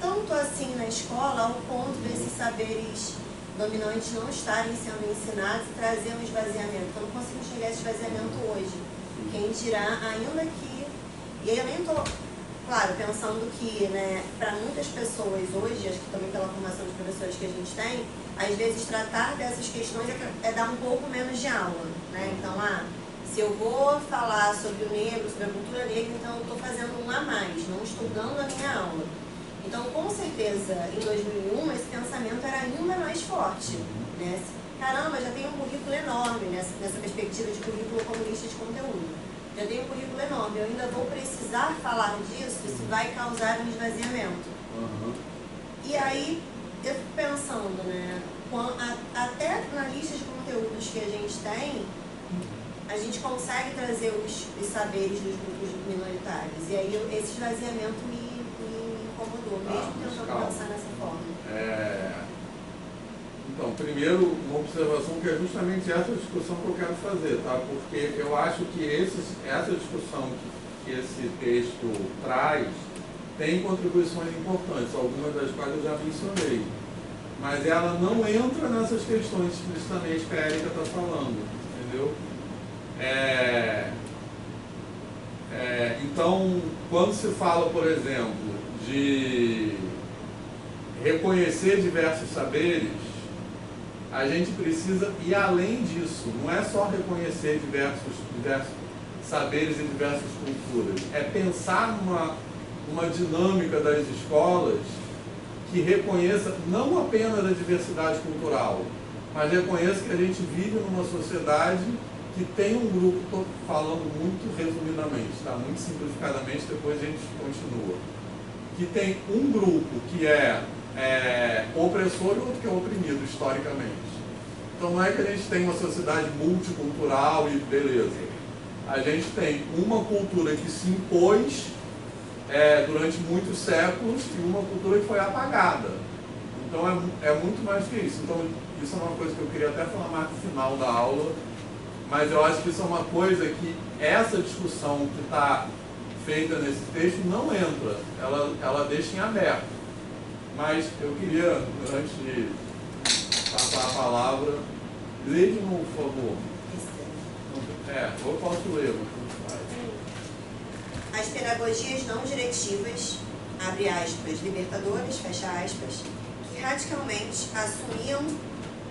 tanto assim na escola ao ponto desses saberes dominantes não estarem sendo ensinados e trazer um esvaziamento. Eu não consigo enxergar esse esvaziamento hoje. Quem dirá, ainda que... E aí eu nem estou, claro, pensando que, né, para muitas pessoas hoje, acho que também pela formação de professores que a gente tem, às vezes tratar dessas questões é dar um pouco menos de aula, né? Então, se eu vou falar sobre o negro, sobre a cultura negra, então eu estou fazendo um a mais, não estou dando a minha aula. Então, com certeza, em 2001, esse pensamento era ainda mais forte, né? Caramba, já tem um currículo enorme nessa perspectiva de currículo como lista de conteúdo. Já tem um currículo enorme, eu ainda vou precisar falar disso, isso vai causar um esvaziamento. E aí, eu fico pensando, né? Até na lista de conteúdos que a gente tem, a gente consegue trazer os saberes dos grupos minoritários. E aí, esse esvaziamento me incomodou, mesmo tentando pensar nessa forma. Então, primeiro, uma observação que é justamente essa discussão que eu quero fazer, tá? Porque eu acho que essa discussão que esse texto traz tem contribuições importantes, algumas das quais eu já mencionei. Mas ela não entra nessas questões explicitamente que a Érica está falando, entendeu? Então, quando se fala, por exemplo, de reconhecer diversos saberes, a gente precisa ir além disso. Não é só reconhecer diversos saberes e diversas culturas. É pensar numa dinâmica das escolas que reconheça não apenas a diversidade cultural, mas reconheça que a gente vive numa sociedade que tem um grupo, estou falando muito resumidamente, tá? Muito simplificadamente, depois a gente continua, que tem um grupo que é opressor e outro que é oprimido historicamente. Então não é que a gente tem uma sociedade multicultural e beleza. A gente tem uma cultura que se impôs durante muitos séculos e uma cultura que foi apagada. Então é muito mais que isso. Então isso é uma coisa que eu queria até falar mais no final da aula, mas eu acho que isso é uma coisa que essa discussão que está feita nesse texto não entra, ela deixa em aberto. Mas eu queria, antes de passar a palavra, lê de novo, por favor. Eu posso ler. As pedagogias não diretivas, abre aspas, libertadoras, fecha aspas, que radicalmente assumiam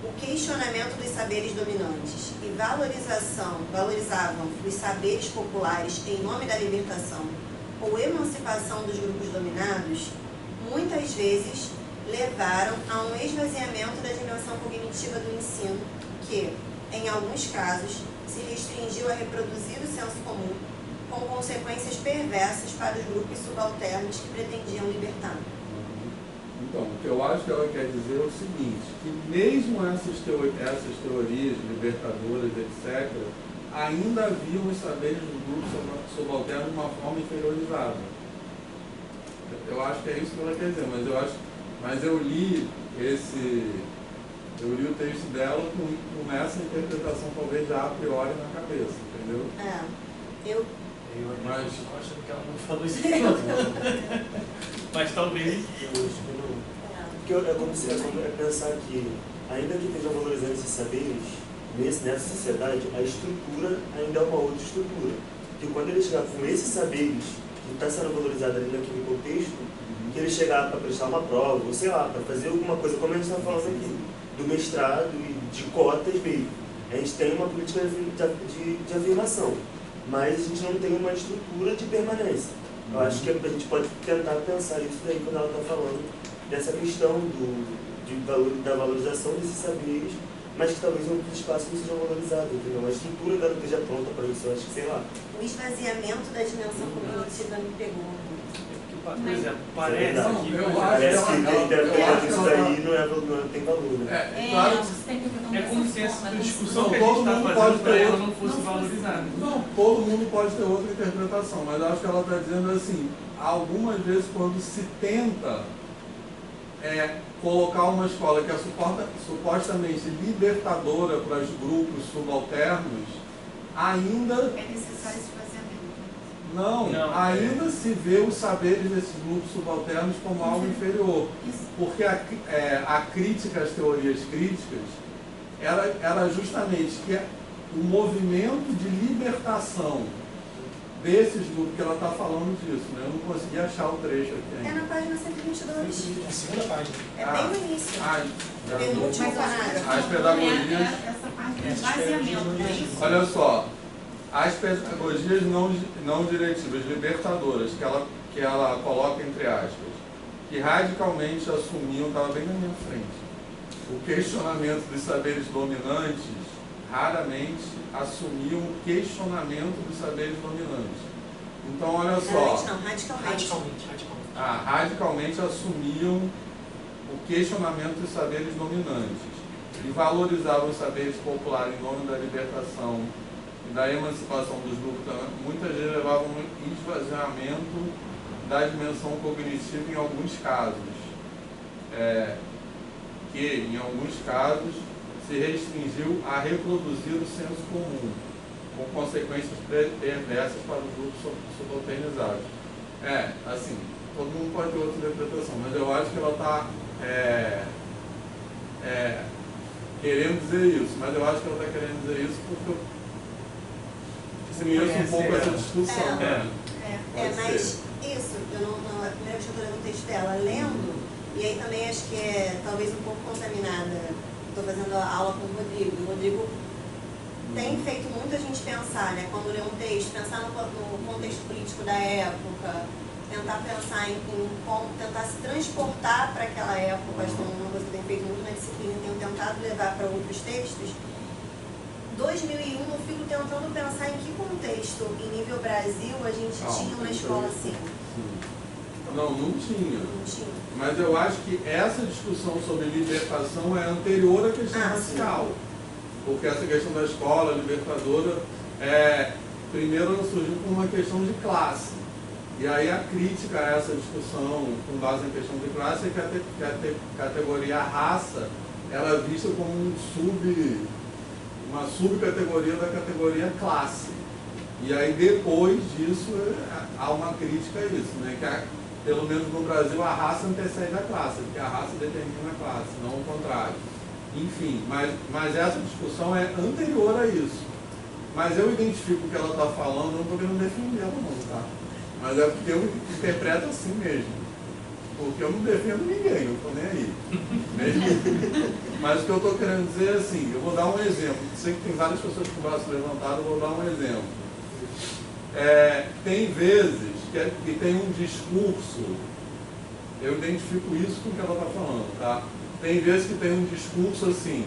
o questionamento dos saberes dominantes e valorizavam os saberes populares em nome da libertação ou emancipação dos grupos dominados, muitas vezes levaram a um esvaziamento da dimensão cognitiva do ensino que, em alguns casos, se restringiu a reproduzir o senso comum, com consequências perversas para os grupos subalternos que pretendiam libertar. Então, o que eu acho que ela quer dizer é o seguinte, que mesmo essas teorias libertadoras, etc., ainda haviam os saberes dos grupos subalternos de uma forma inferiorizada. Eu acho que é isso que ela quer dizer, mas eu li o texto dela com essa interpretação talvez já a priori na cabeça, entendeu? Mas eu achando que ela não falou isso mas talvez. Porque é como se pensar que ainda que esteja valorizando esses saberes, nessa sociedade, a estrutura ainda é uma outra estrutura. Porque quando ele chegar com esses saberes, que está sendo valorizado ali naquele contexto, que ele chegar para prestar uma prova, ou sei lá, para fazer alguma coisa, como a gente está falando aqui, do mestrado e de cotas mesmo. A gente tem uma política de afirmação, mas a gente não tem uma estrutura de permanência. Eu acho que a gente pode tentar pensar isso daí quando ela está falando dessa questão da valorização desses saberes, mas que talvez em outros espaços não sejam valorizados, entendeu? A estrutura ainda não esteja pronta para isso, eu acho que, sei lá. O esvaziamento da dimensão cognitiva me pegou. Por exemplo, parece Não, que... eu acho Parece que ela- interpretar isso daí não tem valor, né? Claro, É como se essa discussão Não, que a todo gente está mundo fazendo pode para ter ela outro- não fosse valorizada. não, todo mundo pode ter outra interpretação, mas eu acho que ela está dizendo assim, algumas vezes quando se tenta colocar uma escola que é supostamente libertadora para os grupos subalternos, ainda É necessário esse esvaziamento. Não, ainda se vê os saberes desses grupos subalternos como algo inferior. Isso. Porque a crítica às teorias críticas era justamente que o movimento de libertação desses grupos, que ela está falando disso, né? Eu não consegui achar o trecho aqui É ainda. na página 122. A segunda página. É bem no início. Já Penúltimo vou- parágrafo. As pedagogias. Essa parte do esvaziamento, não é isso? Olha só, as pedagogias não diretivas, libertadoras, que ela coloca entre aspas, que radicalmente assumiam, estava bem na minha frente, o questionamento dos saberes dominantes, raramente assumiam o questionamento dos saberes dominantes. Então, olha só, Radicalmente. radicalmente assumiam o questionamento dos saberes dominantes e valorizavam os saberes populares em nome da libertação e da emancipação dos grupos. Muitas vezes levavam um esvaziamento da dimensão cognitiva em alguns casos, que em alguns casos se restringiu a reproduzir o senso comum, com consequências perversas para os grupos subalternizados. Assim, todo mundo pode ter outra interpretação, mas eu acho que ela está querendo dizer isso, mas eu acho que ela está querendo dizer isso porque eu conheço um pouco essa discussão, né? Pode Mas ser. isso, a primeira vez que eu estou lendo o texto dela, lendo, e aí também acho que é talvez um pouco contaminada. Estou fazendo a aula com o Rodrigo. O Rodrigo tem feito muito a gente pensar, né? Quando lê um texto, pensar no contexto político da época, tentar pensar em como tentar se transportar para aquela época. Acho que é uma coisa que eu tenho feito muito na disciplina, tenho tentado levar para outros textos. 2001 eu fico tentando pensar em que contexto, em nível Brasil, a gente tinha uma escola assim. Não tinha. Não tinha. Mas eu acho que essa discussão sobre libertação é anterior à questão racial. Porque essa questão da escola libertadora, primeiro ela surgiu por uma questão de classe. E aí a crítica a essa discussão, com base em questão de classe, é que a categoria raça ela é vista como uma subcategoria da categoria classe. E aí depois disso há uma crítica a isso, né? Que pelo menos no Brasil a raça antecede a classe, porque a raça determina a classe, não o contrário. Enfim, mas essa discussão é anterior a isso. Mas eu identifico o que ela está falando, não estou querendo defender ela não, tá? Mas é porque eu interpreto assim mesmo. Porque eu não defendo ninguém, eu estou nem aí. Mas o que eu estou querendo dizer é assim, eu vou dar um exemplo. Sei que tem várias pessoas com o braço levantado, eu vou dar um exemplo. Tem vezes que tem um discurso, eu identifico isso com o que ela está falando, tá? Tem vezes que tem um discurso assim,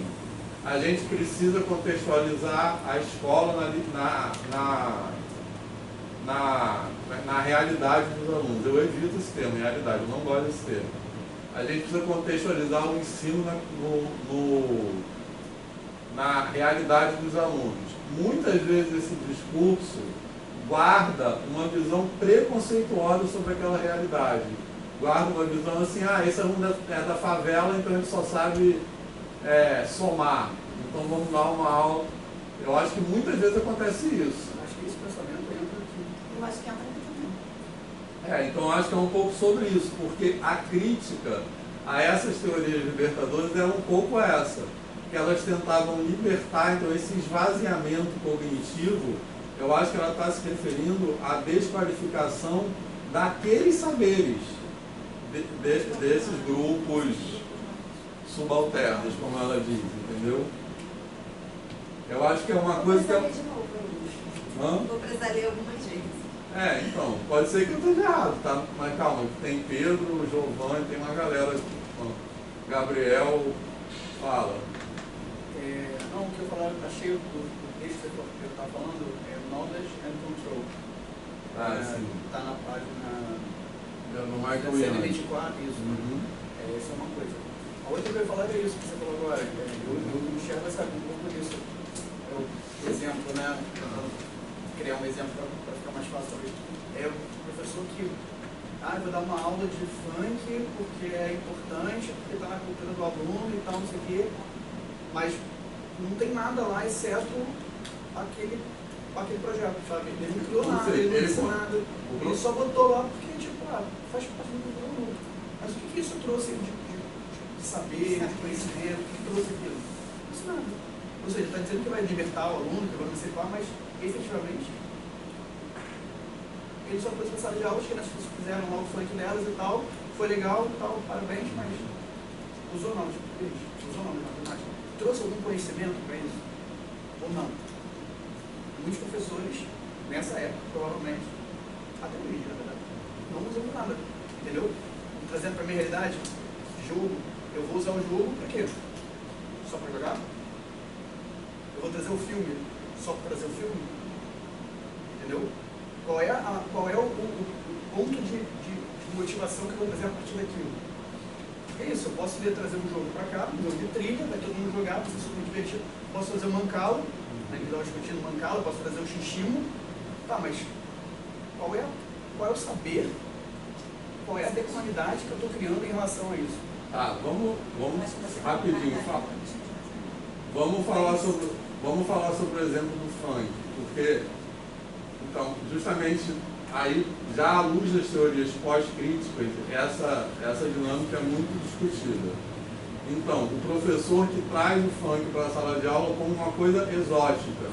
a gente precisa contextualizar a escola na realidade dos alunos. Eu evito esse termo, realidade, eu não gosto desse termo. A gente precisa contextualizar o ensino na realidade dos alunos. Muitas vezes esse discurso guarda uma visão preconceituosa sobre aquela realidade. Guarda uma visão assim, esse aluno é da favela, então ele só sabe somar. Então vamos dar uma aula. Eu acho que muitas vezes acontece isso. Acho que esse pensamento entra aqui. Eu acho que entra aqui também. Então acho que é um pouco sobre isso, porque a crítica a essas teorias libertadoras era um pouco essa, que elas tentavam libertar, então esse esvaziamento cognitivo, eu acho que ela está se referindo à desqualificação daqueles saberes, desses grupos subalternos, como ela diz, entendeu? Eu acho que é uma coisa que... Vou precisar ler algumas vezes. Então, pode ser que eu esteja errado, tá? Mas calma, tem Pedro, Giovanni, tem uma galera aqui. Gabriel, fala. Não, o que eu falava, achei do texto que eu estava falando é Knowledge and Control. Sim. Está na página No Michael Young. 124, isso. Essa é uma coisa. A outra que eu ia falar é isso que você falou agora. Eu enxergo um pouco disso. O exemplo, né? Criar um exemplo para ficar mais fácil talvez. É o professor que eu vou dar uma aula de funk porque é importante, porque está na cultura do aluno e tal, não sei o quê, mas não tem nada lá exceto aquele projeto, sabe? Ele não criou nada, ele não disse nada, ele só botou lá porque, tipo, faz parte do cultura do aluno. Mas o que isso trouxe de saber, de conhecimento, o que trouxe aquilo? Não disse nada. Ou seja, está dizendo que vai libertar o aluno, que vai emancipar, mas efetivamente ele só pôs na sala de aula, as crianças fizeram lá o funk delas e tal, foi legal e tal, parabéns, mas usou não, usou não de matemática. Trouxe algum conhecimento para isso? Ou não? Muitos professores, nessa época, provavelmente, até hoje, na verdade, não usam nada, entendeu? Trazendo para a minha realidade, jogo, eu vou usar o jogo para quê? Só para jogar? Eu vou trazer o filme só para trazer o filme? Entendeu? Qual é o ponto de motivação que eu vou trazer a partir daquilo? É isso, eu posso trazer um jogo para cá, um jogo de trilha, vai todo mundo jogar, vai ser super divertido. Posso fazer o mancalo, a gente estava discutindo o mancalo, posso trazer o xiximo. Tá, mas qual é o saber? Qual é a decomunidade que eu estou criando em relação a isso? Vamos rapidinho, vamos falar sobre o exemplo do funk, porque então, justamente aí, já à luz das teorias pós-críticas, essa dinâmica é muito discutida. Então, o professor que traz o funk para a sala de aula como uma coisa exótica,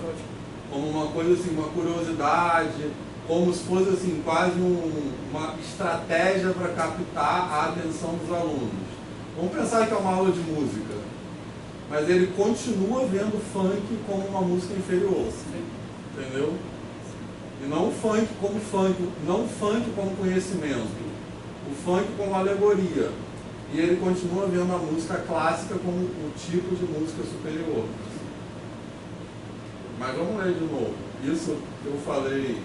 como uma coisa assim, uma curiosidade, como se fosse assim, quase uma estratégia para captar a atenção dos alunos. Vamos pensar que é uma aula de música, mas ele continua vendo funk como uma música inferior, entendeu? E não o funk, não o funk como conhecimento, o funk como alegoria. E ele continua vendo a música clássica como o tipo de música superior. Mas vamos ler de novo. Isso que eu falei.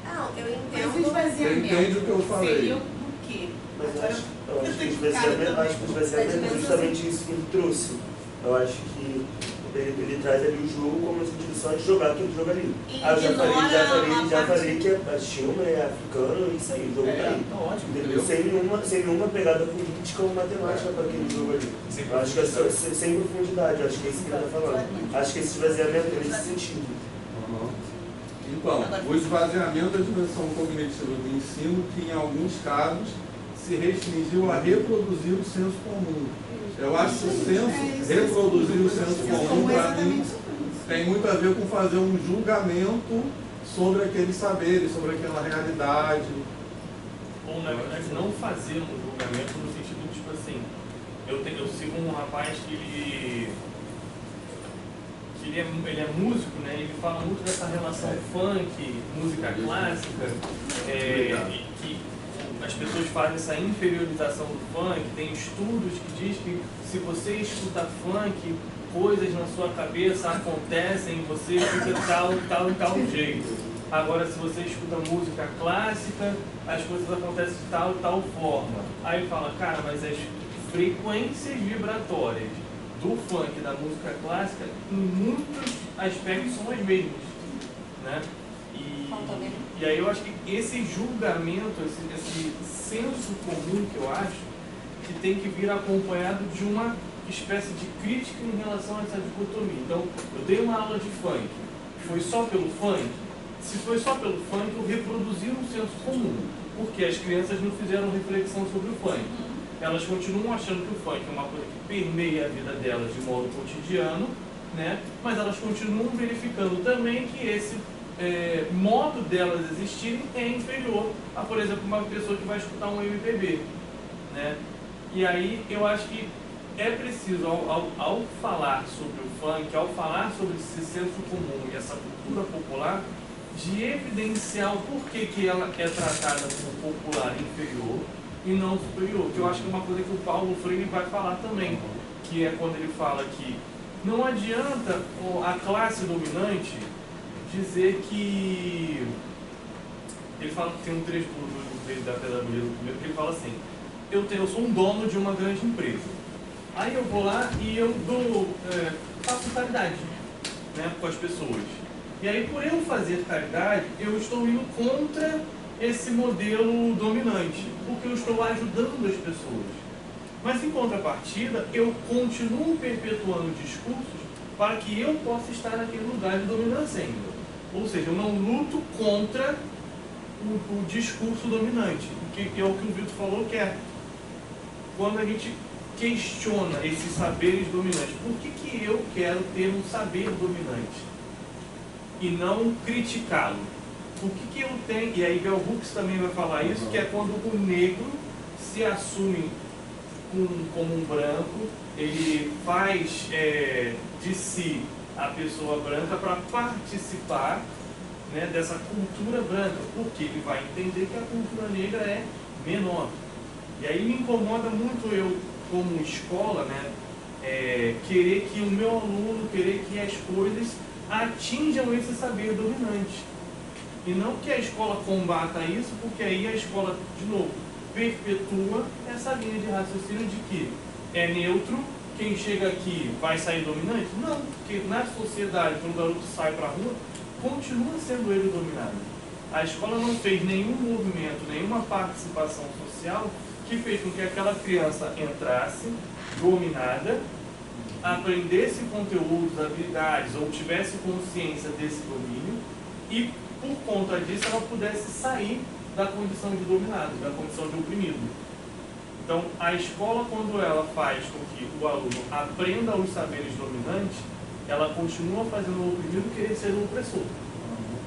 Não, eu entendo. Você entende o que eu falei? Seria o quê? Mas eu acho que o esvaziamento é justamente isso que ele trouxe. Eu acho que ele traz ali o jogo como no sentido só de jogar aquele jogo ali. Eu já falei que a Chilma é africano e isso aí, o jogo tá aí. Ótimo, sem nenhuma pegada política ou matemática para aquele jogo ali. Eu acho que é sem profundidade, eu acho que é isso que ele está falando. Acho que esse esvaziamento é nesse sentido. Então, o esvaziamento da dimensão cognitiva do ensino, que em alguns casos se restringiu a reproduzir o senso comum. Eu acho que reproduzir o senso comum, para mim, tem muito a ver com fazer um julgamento sobre aqueles saberes, sobre aquela realidade. Ou, na verdade, não fazer um julgamento no sentido, tipo assim, eu sigo um rapaz que ele é músico, né? Ele fala muito dessa relação funk, música clássica, e que as pessoas fazem essa inferiorização do funk. Tem estudos que diz que se você escuta funk, coisas na sua cabeça acontecem, você fica tal jeito. Agora, se você escuta música clássica, as coisas acontecem de tal forma. Aí fala, cara, mas as frequências vibratórias do funk e da música clássica, em muitos aspectos, são as mesmas, né? E aí eu acho que esse julgamento, esse senso comum que eu acho, que tem que vir acompanhado de uma espécie de crítica em relação a essa dicotomia. Então, eu dei uma aula de funk, foi só pelo funk? Se foi só pelo funk, eu reproduzi um senso comum, porque as crianças não fizeram reflexão sobre o funk. elas continuam achando que o funk é uma coisa que permeia a vida delas de modo cotidiano, né? Mas elas continuam verificando também que esse modo delas existirem é inferior a, por exemplo, uma pessoa que vai escutar um MPB, né? E aí eu acho que é preciso, ao falar sobre o funk, ao falar sobre esse senso comum e essa cultura popular, de evidenciar o porquê que ela é tratada como popular inferior e não superior, que eu acho que é uma coisa que o Paulo Freire vai falar também, que é quando ele fala que não adianta a classe dominante dizer que... Ele fala que tem um trecho da pedagogia do primeiro que ele fala assim: eu sou um dono de uma grande empresa. Aí eu vou lá e eu faço caridade, né, com as pessoas. E aí, por eu fazer caridade, eu estou indo contra esse modelo dominante, porque eu estou ajudando as pessoas. Mas, em contrapartida, eu continuo perpetuando discursos para que eu possa estar naquele lugar de dominância ainda. Ou seja, eu não luto contra o discurso dominante, que é o que o Vitor falou, que é quando a gente questiona esses saberes dominantes. Por que eu quero ter um saber dominante e não criticá-lo? Por que eu tenho... E aí Bell Hooks também vai falar isso, que é quando o negro se assume como um branco, ele faz de si a pessoa branca para participar, né, dessa cultura branca, porque ele vai entender que a cultura negra é menor. E aí me incomoda muito eu, como escola, né, querer que o meu aluno, querer que as coisas atinjam esse saber dominante. E não que a escola combata isso, porque aí a escola, de novo, perpetua essa linha de raciocínio de que é neutro, quem chega aqui vai sair dominante? Não, porque na sociedade, quando o garoto sai para a rua, continua sendo ele dominado. A escola não fez nenhum movimento, nenhuma participação social que fez com que aquela criança entrasse dominada, aprendesse conteúdos, habilidades, ou tivesse consciência desse domínio e, por conta disso, ela pudesse sair da condição de dominado, da condição de oprimido. Então, a escola, quando ela faz com que o aluno aprenda os saberes dominantes, ela continua fazendo o oprimido querer ser o opressor.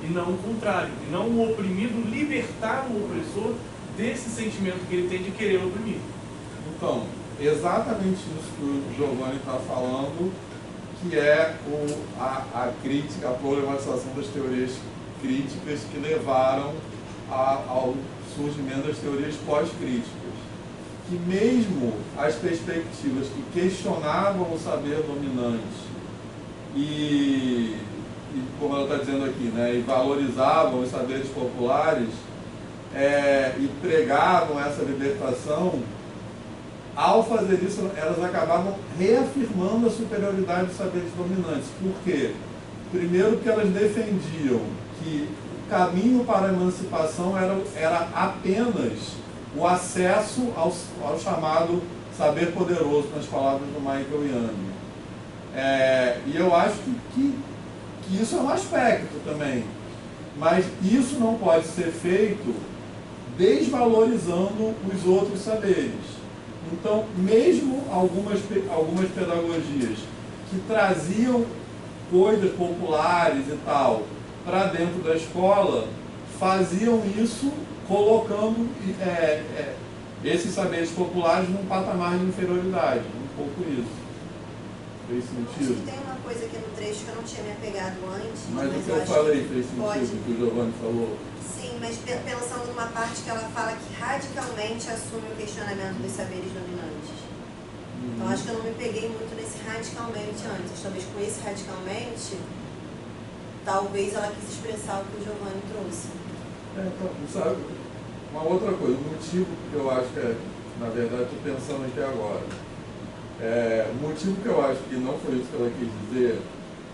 E não o contrário. E não o oprimido libertar o opressor desse sentimento que ele tem de querer oprimir. Então, exatamente isso que o Giovanni está falando, que é a crítica, a problematização das teorias críticas que levaram ao surgimento das teorias pós-críticas. Que mesmo as perspectivas que questionavam o saber dominante e como ela está dizendo aqui, né, e valorizavam os saberes populares e pregavam essa libertação, ao fazer isso, elas acabavam reafirmando a superioridade dos saberes dominantes. Por quê? Primeiro, porque elas defendiam que o caminho para a emancipação era apenas o acesso ao chamado saber poderoso, nas palavras do Michael Young. E eu acho que isso é um aspecto também, mas isso não pode ser feito desvalorizando os outros saberes. Então, mesmo algumas pedagogias que traziam coisas populares e tal para dentro da escola, faziam isso colocando esses saberes populares num patamar de inferioridade, um pouco isso. Fez sentido? Acho que tem uma coisa aqui no trecho que eu não tinha me apegado antes. Mas o que eu falei fez sentido, o que o Giovanni falou? Sim, mas pensando numa parte que ela fala que radicalmente assume o questionamento dos saberes dominantes. Então acho que eu não me peguei muito nesse radicalmente antes. Talvez com esse radicalmente, talvez ela quis expressar o que o Giovanni trouxe. Então, sabe, uma outra coisa, o motivo que eu acho que na verdade, estou pensando aqui agora, o motivo que eu acho que não foi isso que ela quis dizer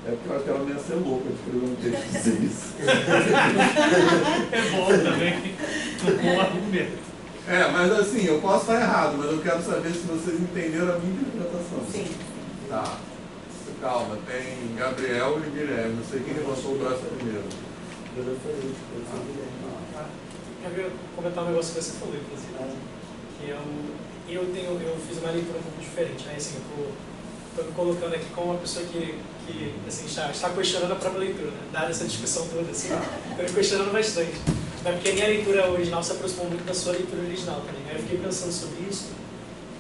é porque eu acho que ela ia ser louca de escrever um texto de dizer isso. É bom também, um bom argumento. Mas assim, eu posso estar errado, mas eu quero saber se vocês entenderam a minha interpretação. Sim. Tá. Calma, tem Gabriel e Guilherme, não sei quem levantou o braço primeiro. Eu já falei, eu Eu queria comentar um negócio que você falou, inclusive, que é eu fiz uma leitura um pouco diferente, né? Assim, eu estou me colocando aqui como uma pessoa que assim, está questionando a própria leitura, né? Dada essa discussão toda, assim, estou me questionando bastante. Mas porque a minha leitura original se aproximou muito da sua leitura original também. Aí eu fiquei pensando sobre isso.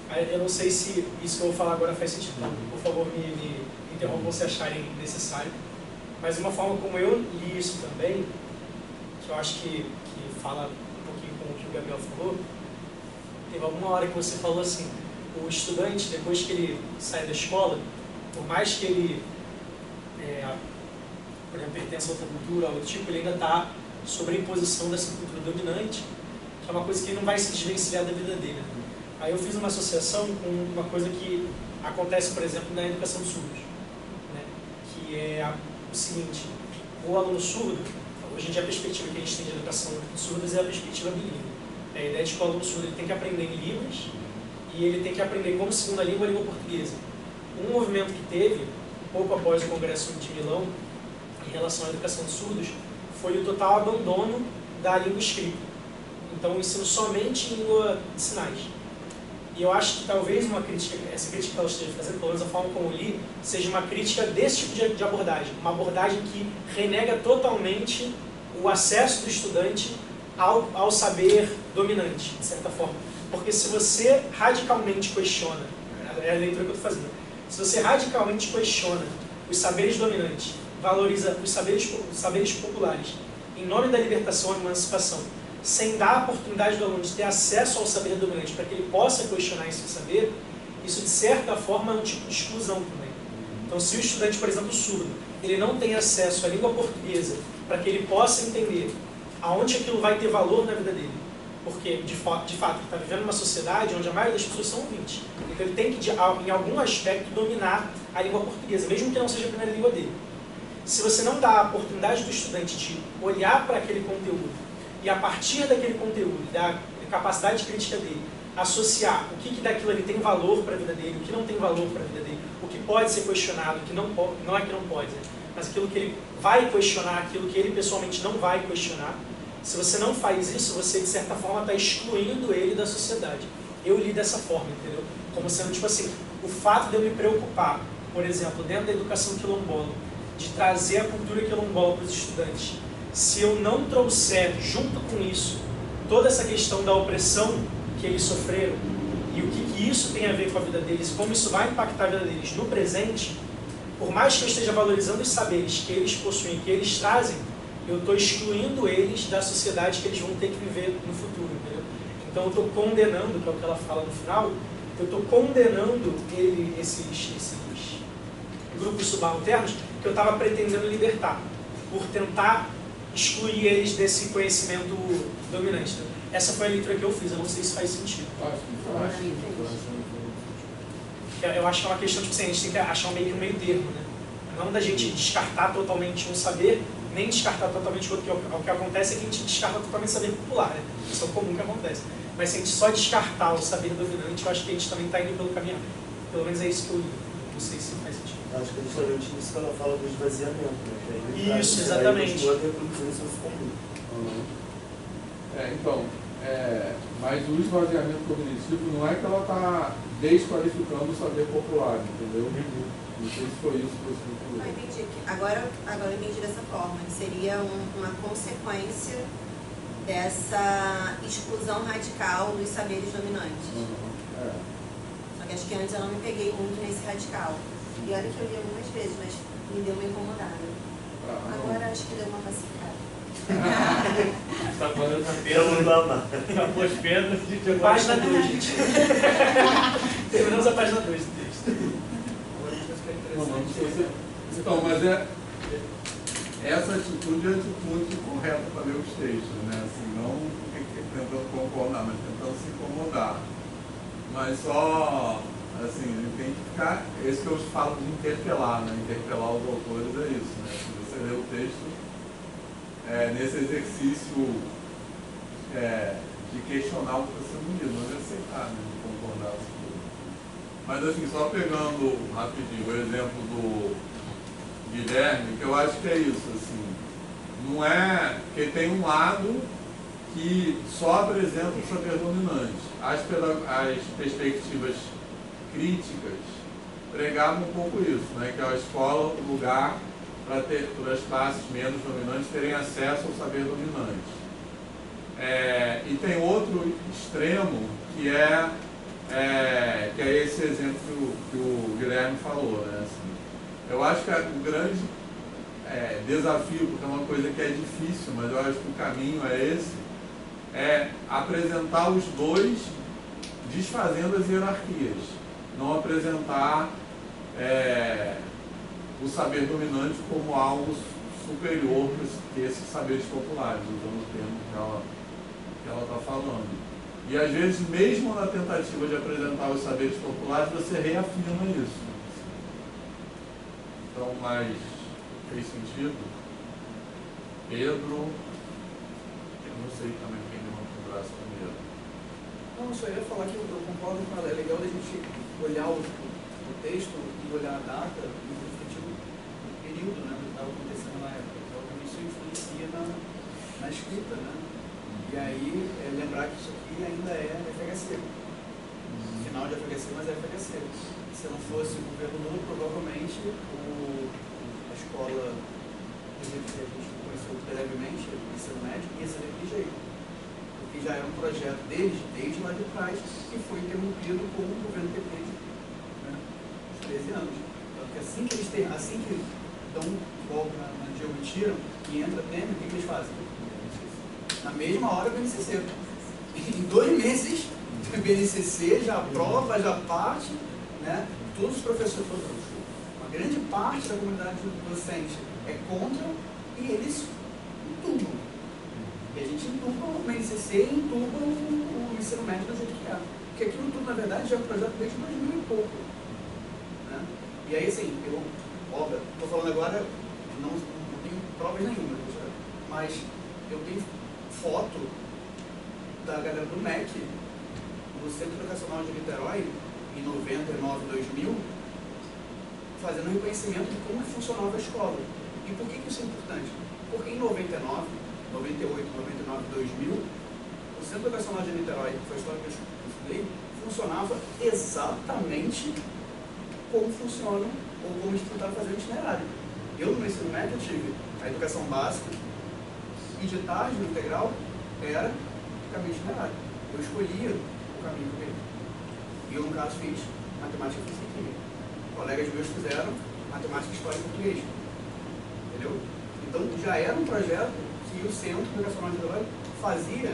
Aí eu não sei se isso que eu vou falar agora faz sentido. Então, por favor, me interrompam se acharem necessário. Mas uma forma como eu li isso também, que eu acho que fala um pouquinho com o que o Gabriel falou, teve alguma hora que você falou assim, o estudante, depois que ele sai da escola, por mais que ele, por exemplo, pertença a outra cultura, a outro tipo, ele ainda está sobre a imposição dessa cultura dominante, que é uma coisa que ele não vai se desvencilhar da vida dele. Aí eu fiz uma associação com uma coisa que acontece, por exemplo, na educação de surdos, né? Que é o seguinte, o aluno surdo, hoje em dia a perspectiva que a gente tem de educação de surdos é a perspectiva bilíngue. A ideia de que o aluno surdo ele tem que aprender em Libras e ele tem que aprender como segunda língua a língua portuguesa. Um movimento que teve, pouco após o Congresso de Milão, em relação à educação de surdos, foi o total abandono da língua escrita. Então, o ensino somente em língua de sinais. E eu acho que talvez essa crítica que ela esteja fazendo, pelo menos a forma como eu li, seja uma crítica desse tipo de abordagem. Uma abordagem que renega totalmente o acesso do estudante ao saber dominante, de certa forma. Porque se você radicalmente questiona, é a leitura que eu estou fazendo, se você radicalmente questiona os saberes dominantes, valoriza os saberes populares, em nome da libertação e emancipação, sem dar a oportunidade do aluno de ter acesso ao saber dominante para que ele possa questionar esse saber, isso de certa forma é um tipo de exclusão também. Então, se o estudante, por exemplo, surdo, ele não tem acesso à língua portuguesa para que ele possa entender aonde aquilo vai ter valor na vida dele, porque, de fato, ele está vivendo numa sociedade onde a maioria das pessoas são ouvintes. Então, ele tem que, em algum aspecto, dominar a língua portuguesa, mesmo que não seja a primeira língua dele. Se você não dá a oportunidade do estudante de olhar para aquele conteúdo e, a partir daquele conteúdo, da capacidade crítica dele, associar o que daquilo ele tem valor para a vida dele, o que não tem valor para a vida dele, o que pode ser questionado, o que não é que não pode, né? Mas aquilo que ele vai questionar, aquilo que ele pessoalmente não vai questionar. Se você não faz isso, você de certa forma está excluindo ele da sociedade. Eu li dessa forma, entendeu? Como sendo tipo assim, o fato de eu me preocupar, por exemplo, dentro da educação quilombola, de trazer a cultura quilombola para os estudantes, se eu não trouxer junto com isso toda essa questão da opressão que eles sofreram e o que isso tem a ver com a vida deles, como isso vai impactar a vida deles no presente, por mais que eu esteja valorizando os saberes que eles possuem, que eles trazem, eu estou excluindo eles da sociedade que eles vão ter que viver no futuro, entendeu? Então eu estou condenando, que é o que ela fala no final, eu estou condenando esses grupos subalternos que eu estava pretendendo libertar, por tentar excluir eles desse conhecimento dominante. Essa foi a leitura que eu fiz, eu não sei se faz sentido. Eu acho que é uma questão, tipo assim, a gente tem que achar meio que um meio termo, né? Não da gente descartar totalmente um saber, nem descartar totalmente o outro, que o que acontece é que a gente descarta totalmente o saber popular, né? Isso é o comum que acontece. Mas se a gente só descartar o saber dominante, eu acho que a gente também está indo pelo caminho. Pelo menos é isso que eu li. Não sei se faz sentido. Acho que é justamente isso que ela fala do esvaziamento, né? Isso, exatamente. Então, mas o esvaziamento cognitivo não é que ela está desqualificando o saber popular, entendeu? Não sei se foi isso que você falou. Eu entendi. Agora eu entendi dessa forma, que seria uma consequência dessa exclusão radical dos saberes dominantes. Só que acho que antes eu não me peguei muito nesse radical. E olha que eu li algumas vezes, mas me deu uma incomodada. Agora acho que deu uma pacificada. Está falando da Eu não dou amar. Acabou as pedras de Página 2, gente. Terminamos a página 2 do texto. Então, mas essa atitude é a atitude correta para ler os textos, né? Assim, não tentando concordar, mas tentando se incomodar. Mas só, assim, tem que ficar, é isso que eu falo de interpelar, né? Interpelar os autores é isso, né? Se você lê o texto, nesse exercício de questionar o que você não diz, não de aceitar, né? De concordar com tudo. Mas assim, só pegando rapidinho o exemplo do Guilherme, que eu acho que é isso, assim, não é, porque tem um lado que só apresenta o saber dominante. As perspectivas críticas pregavam um pouco isso, né? Que a escola, o lugar para as classes menos dominantes terem acesso ao saber dominante. E tem outro extremo que é esse exemplo que o Guilherme falou, né? Assim, eu acho que o grande desafio, porque é uma coisa que é difícil, mas eu acho que o caminho é esse, é apresentar os dois desfazendo as hierarquias, não apresentar o saber dominante como algo superior que esses saberes populares, usando o termo que ela está falando. E às vezes, mesmo na tentativa de apresentar os saberes populares, você reafirma isso. Então, mas fez sentido? Pedro, eu não sei também quem levantou o braço primeiro. Não, só ia falar que eu concordo com ela. É legal a gente olhar o texto e olhar a data e refletir o período, né, do que estava acontecendo na época. Então, isso influencia na escrita, né? E aí, lembrar que isso aqui ainda é FHC. Final de FHC, mas é FHC. Se não fosse o governo Lula, provavelmente a escola que a gente conheceu brevemente, o ensino médio, ia ser daquele jeito. Porque já era um projeto deles, desde lá de trás, que foi interrompido com o governo PT, né, uns 13 anos. Porque assim que dão um golpe na Dilma e tiram, e entra Temer, o que eles fazem? Na mesma hora do BNCC. Em 2 meses, o BNCC já aprova, já parte, né? Todos os professores, uma grande parte da comunidade docente é contra e eles entubam. E a gente entuba o BNCC e entuba o ensino médio do jeito que é. Porque aquilo tudo, na verdade, já é um projeto desde 2000 e pouco. Né? E aí, assim, óbvio, estou falando agora, não tenho provas nenhuma, mas eu tenho foto da galera do MEC, do Centro Educacional de Niterói, em 99, 2000, fazendo reconhecimento de como funcionava a escola. E por que isso é importante? Porque em 99, 98, 99, 2000, o Centro Educacional de Niterói, que foi a escola que eu estudei, funcionava exatamente como funciona, ou como eles tentaram fazer o itinerário. Eu, no ensino médio, tive a educação básica, e de tarde, no integral, era o caminho itinerário. Eu escolhia o caminho que eu queria. E eu, no caso, fiz matemática, física e química. Colegas meus fizeram matemática, história e português. Entendeu? Então, já era um projeto que o Centro Educacional de Niterói fazia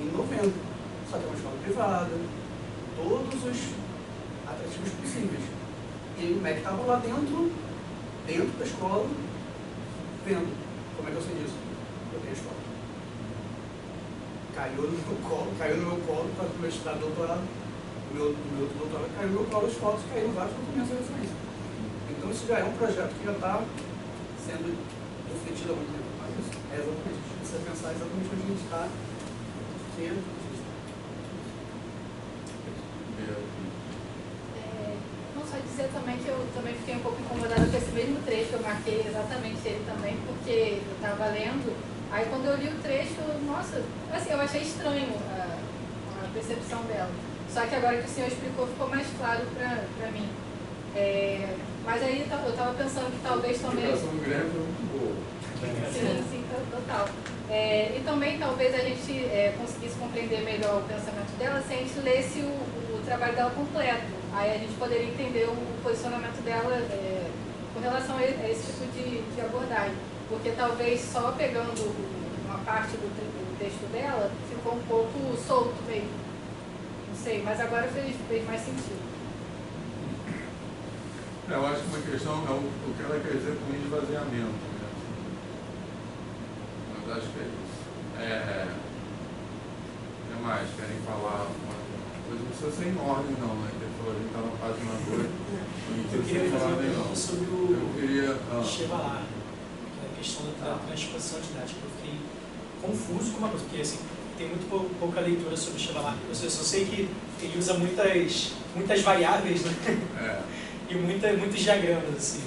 em 90. Só que é uma escola privada, todos os atrativos possíveis. E aí o MEC estava lá dentro da escola, vendo. Como é que eu sei disso? Eu tenho a escola. Caiu no meu colo para o meu estudar doutorado. O meu doutorado caiu no meu colo, os fotos caíram vários documentos de referência. Então isso já é um projeto que já está sendo refletido há muito tempo. Mas isso é exatamente, a gente precisa pensar exatamente onde a gente está. Não, só dizer também que eu também fiquei um pouco incomodada com esse mesmo trecho, eu marquei exatamente ele também, porque eu estava lendo, aí quando eu li o trecho, nossa, assim, eu achei estranho a percepção dela. Só que agora que o senhor explicou, ficou mais claro para mim. Mas aí eu estava pensando que talvez também... A explicação do Guilherme foi muito boa. Sim, total. E também talvez a gente conseguisse compreender melhor o pensamento dela se a gente lesse o trabalho dela completo. Aí a gente poderia entender o posicionamento dela com relação a esse tipo de abordagem. Porque talvez só pegando uma parte do texto dela, ficou um pouco solto mesmo. Não sei, mas agora fez mais sentido. Eu acho que uma questão é o que ela quer dizer com esvaziamento. Né? Mas acho que é isso. O que mais? Querem falar uma coisa? Não precisa ser em ordem, não, né? A gente está na página 2. Eu queria fazer uma pergunta sobre o Chevalar, a questão da transposição didática. Eu fiquei confuso com uma coisa, porque assim, tem muito pouca leitura sobre o Chevalar. Eu só sei que ele usa muitas variáveis, né? E muitos diagramas, assim.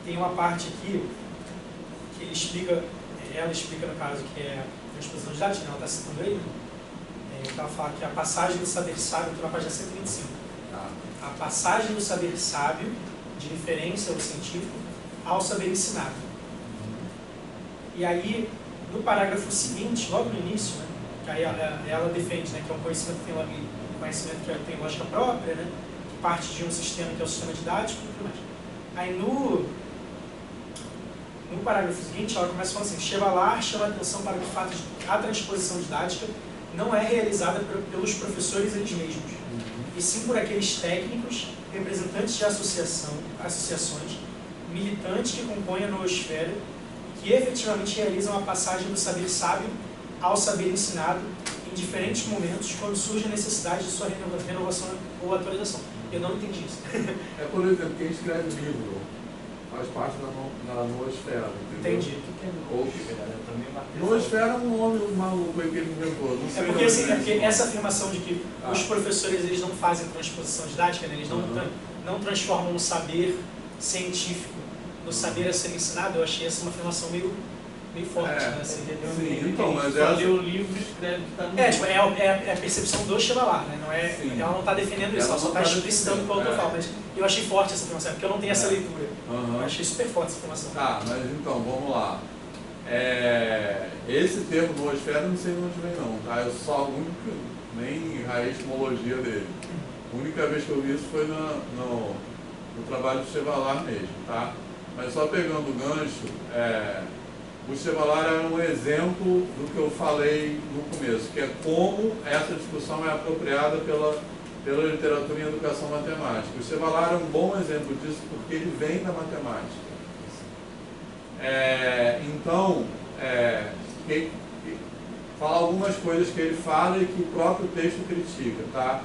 Tem uma parte aqui que ele explica ela explica no caso que é a transposição de dados, ela está citando aí, ela fala que a passagem do saber sábio, estou na página 125, a passagem do saber sábio, de referência ao científico, ao saber ensinado. E aí, no parágrafo seguinte, logo no início, né, que aí ela defende, né, que é um conhecimento que tem lógica própria, né, que parte de um sistema que é o sistema didático e tudo mais. Aí no parágrafo seguinte, ela começa falando assim: Chevallard chama a atenção para o fato de que a transposição didática não é realizada pelos professores eles mesmos, e sim por aqueles técnicos, representantes de associações, militantes que compõem a noosfera, que efetivamente realizam a passagem do saber sábio ao saber ensinado em diferentes momentos, quando surge a necessidade de sua renovação ou atualização. Eu não entendi isso. É, por exemplo, quem escreve livro faz parte da noosfera. Entendi. Noosfera é um nome maluco aí que ele inventou. Não sei porque, assim, porque essa afirmação de que os professores eles não fazem transposição didática, né? Eles não transformam o saber científico no saber a ser ensinado, eu achei essa uma afirmação meio forte. Né? Assim, sim, então, mas ler o livro e escreve que está no livro. É a percepção do Chevallard, né? Não é, ela não está defendendo isso, ela só está explicitando o que o autor fala. Mas eu achei forte essa afirmação, porque eu não tenho essa leitura. Eu achei super forte essa afirmação. Tá, mas então, vamos lá. Esse termo noosfera eu não sei de onde vem não, tá? Eu só nem a etimologia dele. A única vez que eu vi isso foi no trabalho do Chevallard mesmo, tá? Mas só pegando o gancho, o Chevallard é um exemplo do que eu falei no começo, que é como essa discussão é apropriada pela literatura em educação matemática. O Chevallard é um bom exemplo disso porque ele vem da matemática. Então, fala algumas coisas que ele fala e que o próprio texto critica, tá?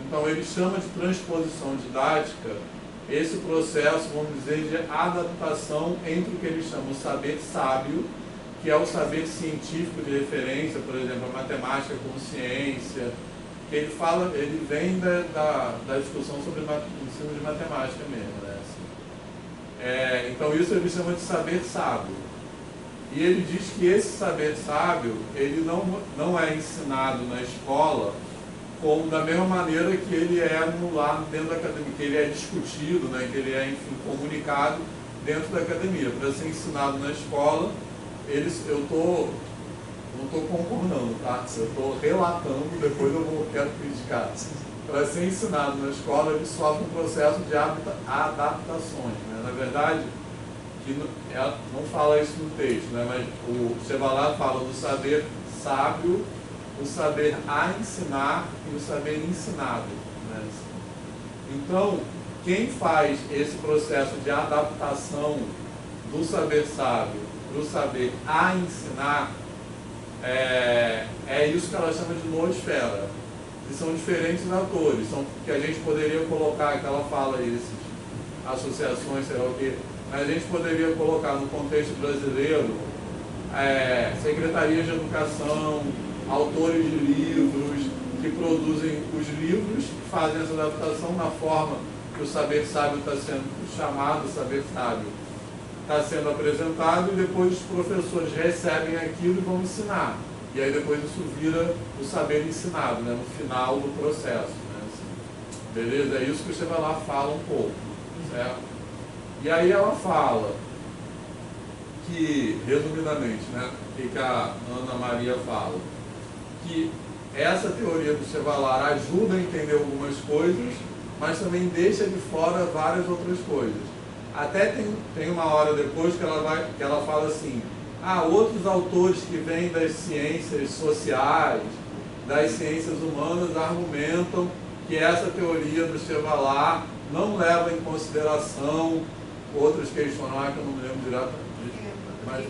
Então ele chama de transposição didática esse processo, vamos dizer, de adaptação entre o que ele chama o saber sábio, que é o saber científico de referência, por exemplo, a matemática como ciência, que ele vem da discussão sobre ensino de matemática mesmo, né? Assim. Então isso ele chama de saber sábio. E ele diz que esse saber sábio, ele não é ensinado na escola como da mesma maneira que ele é lá dentro da academia, que ele é discutido, né, que ele é, enfim, comunicado dentro da academia. Para ser ensinado na escola, eu não estou concordando, tá? Eu estou relatando, depois eu quero criticar. Para ser ensinado na escola, ele sofre um processo de adaptações, né? Na verdade, não fala isso no texto, né? Mas o Chevallard fala do saber sábio, o saber a ensinar e o saber ensinado, né? Então, quem faz esse processo de adaptação do saber sábio para o saber a ensinar é isso que ela chama de noosfera, que são diferentes atores, que a gente poderia colocar, que ela fala esses associações, sei lá o quê, mas a gente poderia colocar no contexto brasileiro secretarias de educação, autores de livros que produzem os livros, que fazem essa adaptação na forma que o saber sábio está sendo chamado, o saber sábio está sendo apresentado, e depois os professores recebem aquilo e vão ensinar. E aí depois isso vira o saber ensinado, né, no final do processo. Né, assim. Beleza? É isso que o Chevallard fala um pouco. Certo? E aí ela fala que, resumidamente, né, o que a Ana Maria fala, que essa teoria do Chevallard ajuda a entender algumas coisas, mas também deixa de fora várias outras coisas. Até tem uma hora depois que ela fala assim, outros autores que vêm das ciências sociais, das ciências humanas, argumentam que essa teoria do Chevallard não leva em consideração outras questões lá que eu não me lembro direto. Mas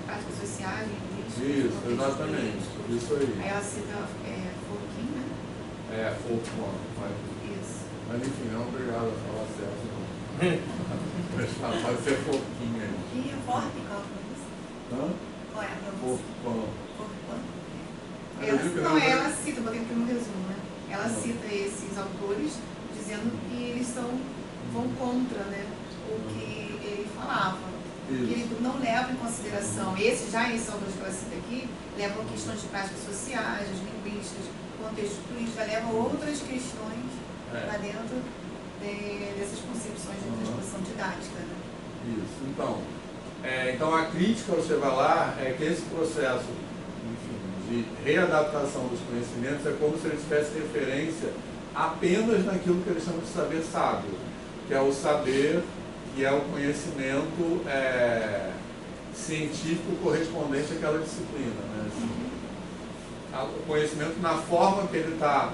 práticas sociais, isso, exatamente. Isso aí. Aí ela cita Foucault, né? Foucault. Isso. Mas enfim, não obrigado a falar certo, não. Mas pode ser Foucault aí. E o Forte, qual foi isso? Qual é a Foucault. Ela cita, vou ter aqui um resumo, né? Ela cita esses autores dizendo que eles vão contra, né, o que ele falava. que ele não leva em consideração, esses já esses autores que ela cita aqui, levam questões de práticas sociais, linguísticas, contexto político, já levam outras questões lá dentro dessas concepções de transposição didática. Né? Isso. Então a crítica ao Chevalier é que esse processo, enfim, de readaptação dos conhecimentos é como se ele tivesse referência apenas naquilo que eles chamam de saber sábio, que é o saber, que é o conhecimento científico correspondente àquela disciplina. Né? O conhecimento na forma que ele está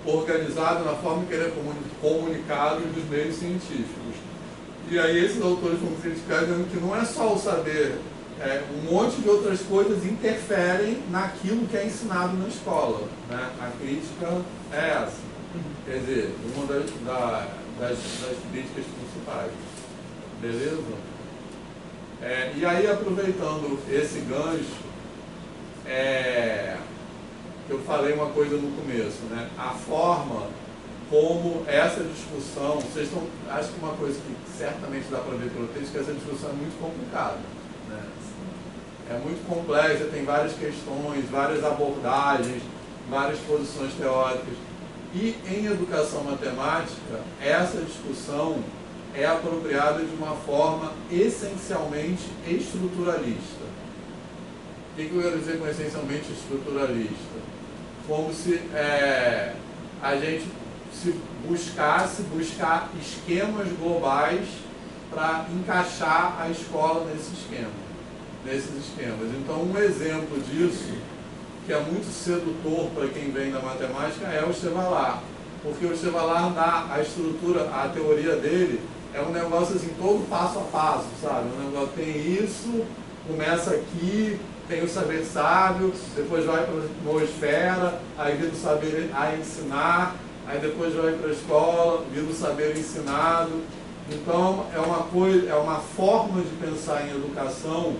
organizado, na forma que ele é comunicado dos meios científicos. E aí esses autores vão criticar dizendo que não é só o saber, um monte de outras coisas interferem naquilo que é ensinado na escola. Né? A crítica é essa. Quer dizer, uma das críticas principais. Beleza? E aí, aproveitando esse gancho, eu falei uma coisa no começo, né? A forma como essa discussão, acho que uma coisa que certamente dá para ver pelo texto, que essa discussão é muito complicada, né? É muito complexa, tem várias questões, várias abordagens, várias posições teóricas. E em educação matemática, essa discussão é apropriada de uma forma essencialmente estruturalista. O que eu quero dizer com essencialmente estruturalista? Como se a gente buscar esquemas globais para encaixar a escola nesses esquemas. Então, um exemplo disso, que é muito sedutor para quem vem da matemática, é o Chevalier. Porque o Chevalier dá a estrutura, a teoria dele, é um negócio assim, todo passo a passo, sabe? Um negócio, tem isso, começa aqui, tem o saber sábio, depois vai para a atmosfera, aí vira o saber a ensinar, aí depois vai para a escola, vira o saber ensinado. Então, é uma forma de pensar em educação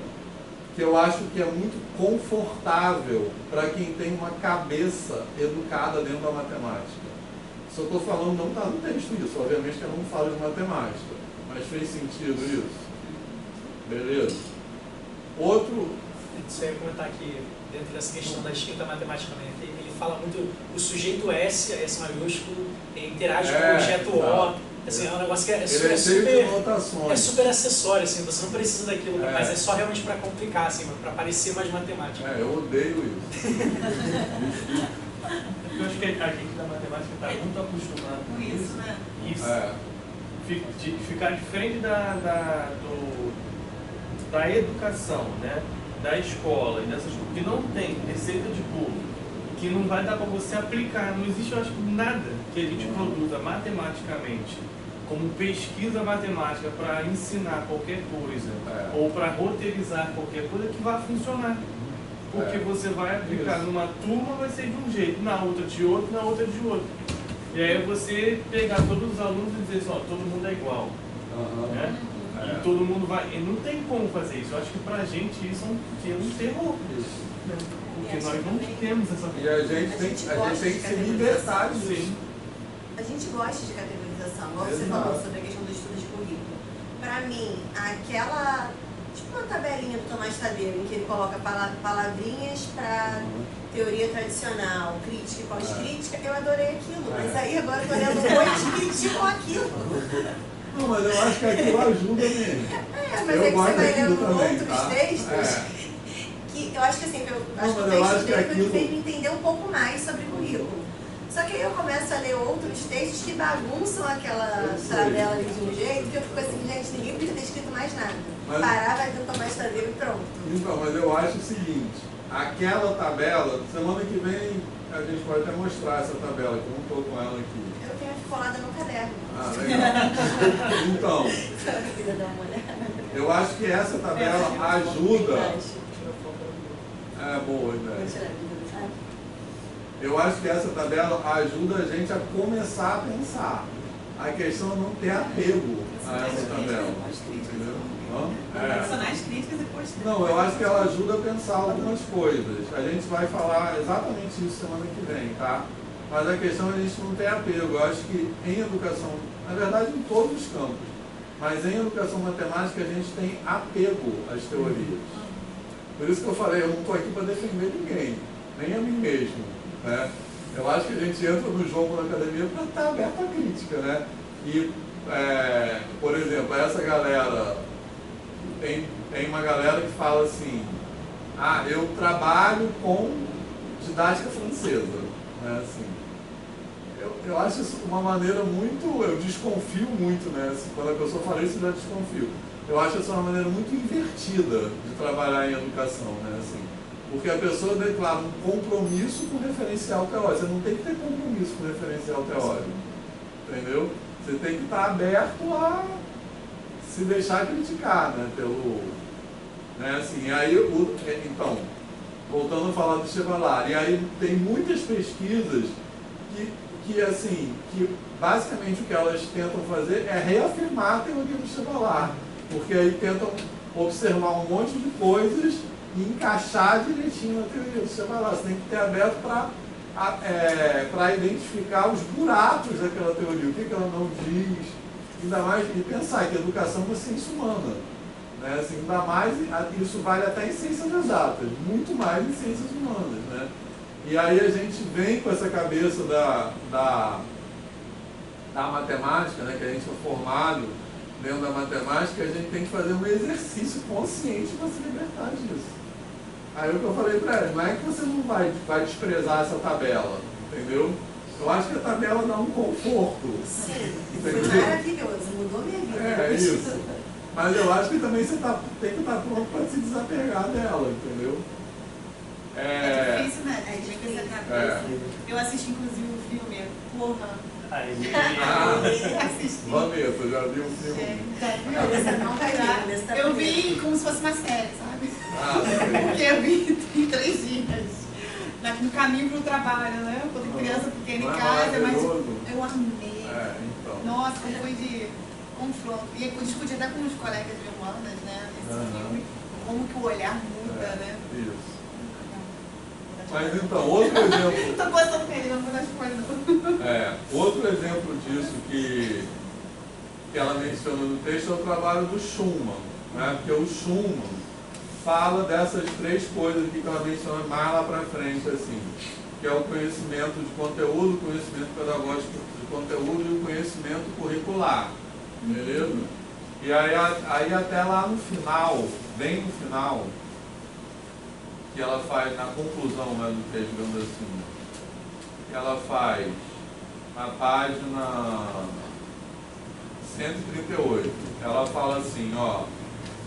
que eu acho que é muito confortável para quem tem uma cabeça educada dentro da matemática. Se eu estou falando, não está no texto isso, obviamente que eu não falo de matemática, mas fez sentido isso? Beleza? Outro... Isso eu ia comentar aqui, dentro dessa questão da escrita matemática, né? Ele fala muito, o sujeito S maiúsculo, interage com o objeto O. Assim, é um negócio que é super acessório, assim, você não precisa daquilo, mas é só realmente para complicar, assim, para parecer mais matemático. Eu odeio isso. Eu acho que a gente da matemática está muito acostumado com isso, né? Ficar diferente da educação, né? Da escola e dessas coisas, que não tem receita de bolo, que não vai dar para você aplicar. Não existe, eu acho, nada que a gente produza matematicamente, como pesquisa matemática para ensinar qualquer coisa, ou para roteirizar qualquer coisa, que vai funcionar. Porque você vai aplicar numa turma, vai ser de um jeito, na outra de outro, na outra de outro. E aí você pegar todos os alunos e dizer assim, todo mundo é igual. Né? E todo mundo vai... E não tem como fazer isso. Eu acho que pra gente isso é um terror. Né? Porque nós não temos essa coisa. E a gente tem que se libertar disso. A gente gosta de categorização. Igual você falou sobre a questão do estudo de currículo. Pra mim, aquela... Tipo uma tabelinha do Tomás Tadeu, em que ele coloca palavrinhas para teoria tradicional, crítica e pós-crítica, eu adorei aquilo. Mas aí agora eu tô lendo hoje e criticam aquilo. Não, mas eu acho que aquilo ajuda mesmo. Mas é que você vai lendo outros textos que eu acho que assim, acho que o texto dele fez me entender um pouco mais sobre currículo. Só que aí eu começo a ler outros textos que bagunçam aquela tabela ali de um jeito que eu fico assim, gente, ninguém podia ter escrito mais nada. Parar, vai ter Tomás Tadeu e pronto. Então, mas eu acho o seguinte, aquela tabela, semana que vem a gente pode até mostrar essa tabela, que eu não estou com ela aqui. Eu tenho colada no caderno. Legal. Então, eu acho que essa tabela ajuda... boa ideia. Eu acho que essa tabela ajuda a gente a começar a pensar. A questão é não ter apego a essa tabela. Entendeu? Profissionais críticas e pós-críticas. Não, eu acho que ela ajuda a pensar algumas coisas. A gente vai falar exatamente isso semana que vem, tá? Mas a questão é a gente não ter apego. Eu acho que em educação, na verdade em todos os campos, Mas em educação matemática a gente tem apego às teorias. Por isso que eu falei, eu não estou aqui para defender ninguém, nem a mim mesmo, né? Eu acho que a gente entra no jogo na academia para estar aberto à crítica, né? E, por exemplo, essa galera, tem uma galera que fala assim, eu trabalho com didática francesa, né? Assim, eu acho isso uma maneira muito, eu desconfio muito, né? Assim, quando a pessoa fala isso, eu já desconfio. Eu acho isso uma maneira muito invertida de trabalhar em educação, né? Assim, porque a pessoa declara um compromisso com referencial teórico. Você não tem que ter compromisso com referencial teórico, entendeu? Você tem que estar aberto a se deixar criticar, né? Né? Assim, aí, então, voltando a falar do Chevalier, e aí tem muitas pesquisas que basicamente o que elas tentam fazer é reafirmar a teoria do Chevalier, porque aí tentam observar um monte de coisas e encaixar direitinho na teoria do Chevalier. Você tem que ter aberto para identificar os buracos daquela teoria, o que ela não diz, ainda mais, e pensar que a educação é uma ciência humana, né? Assim, ainda mais, isso vale até em ciências exatas, muito mais em ciências humanas, né? E aí a gente vem com essa cabeça da matemática, né, que a gente é formado dentro da matemática, a gente tem que fazer um exercício consciente para se libertar disso. Aí o que eu falei para ela, não é que você não vai desprezar essa tabela, entendeu? Eu acho que a tabela dá um conforto. Sim, entendeu? foi maravilhoso, mudou minha vida. É isso. Mas eu acho que também você tem que estar pronto para se desapegar dela, entendeu? É difícil, né? É difícil essa cabeça. Eu assisti inclusive um filme, Porra. Vanessa, já viu um filme? Eu vi como se fosse uma série, sabe? Porque eu vi em 3 dias. No caminho para o trabalho, né? Quando criança pequena em casa, mas eu amei. Então. Nossa, como foi de confronto. E eu discuti até com os colegas de humanas, né? Esse filme, como que o olhar muda, né? Isso. Mas então, outro exemplo. Estou gostando dele, não vou dar spoiler. Outro exemplo disso que ela menciona no texto é o trabalho do Schumann, né? Porque o Schumann fala dessas 3 coisas que ela menciona mais lá para frente, assim, que é o conhecimento de conteúdo, o conhecimento pedagógico de conteúdo e o conhecimento curricular, beleza? E aí até lá no final, bem no final, que ela faz na conclusão, né, do texto, digamos assim, ela faz na página 138, ela fala assim,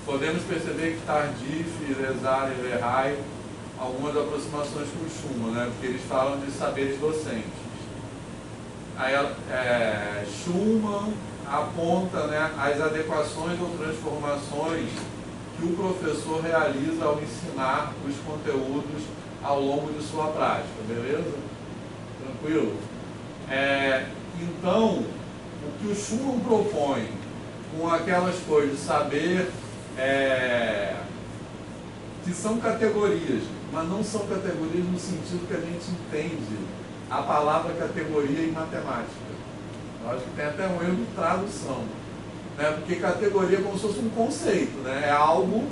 podemos perceber que Tardif, Rezar e Verray, algumas aproximações com o Schumann, né, porque eles falam de saberes docentes. Aí Schumann aponta, né, as adequações ou transformações que o professor realiza ao ensinar os conteúdos ao longo de sua prática, beleza? Tranquilo? Então, o que o Schumann propõe com aquelas coisas de saber, que são categorias, mas não são categorias no sentido que a gente entende a palavra categoria em matemática. Eu acho que tem até um erro de tradução. Né? Porque categoria é como se fosse um conceito, né? É algo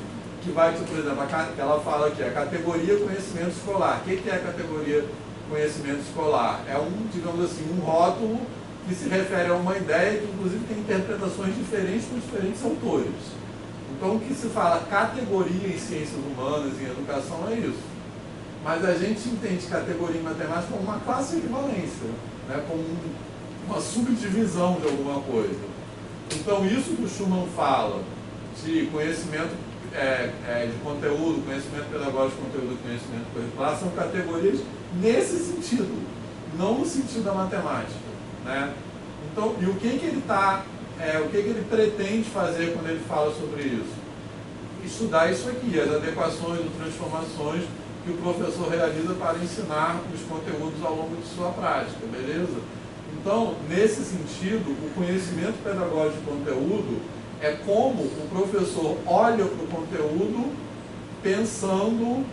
que vai, por exemplo, ela fala aqui, a categoria conhecimento escolar. O que é a categoria conhecimento escolar? É digamos assim, um rótulo que se refere a uma ideia que inclusive tem interpretações diferentes por diferentes autores. Então o que se fala categoria em ciências humanas e em educação é isso. Mas a gente entende categoria em matemática como uma classe equivalência, né? Como uma subdivisão de alguma coisa. Então, isso que o Schumann fala de conhecimento de conteúdo, conhecimento pedagógico de conteúdo e conhecimento curricular são categorias nesse sentido, não no sentido da matemática, né? Então, e o que ele pretende fazer quando ele fala sobre isso? Estudar isso aqui, as adequações ou transformações que o professor realiza para ensinar os conteúdos ao longo de sua prática, beleza? Então, nesse sentido, o conhecimento pedagógico de conteúdo é como o professor olha para o conteúdo pensando,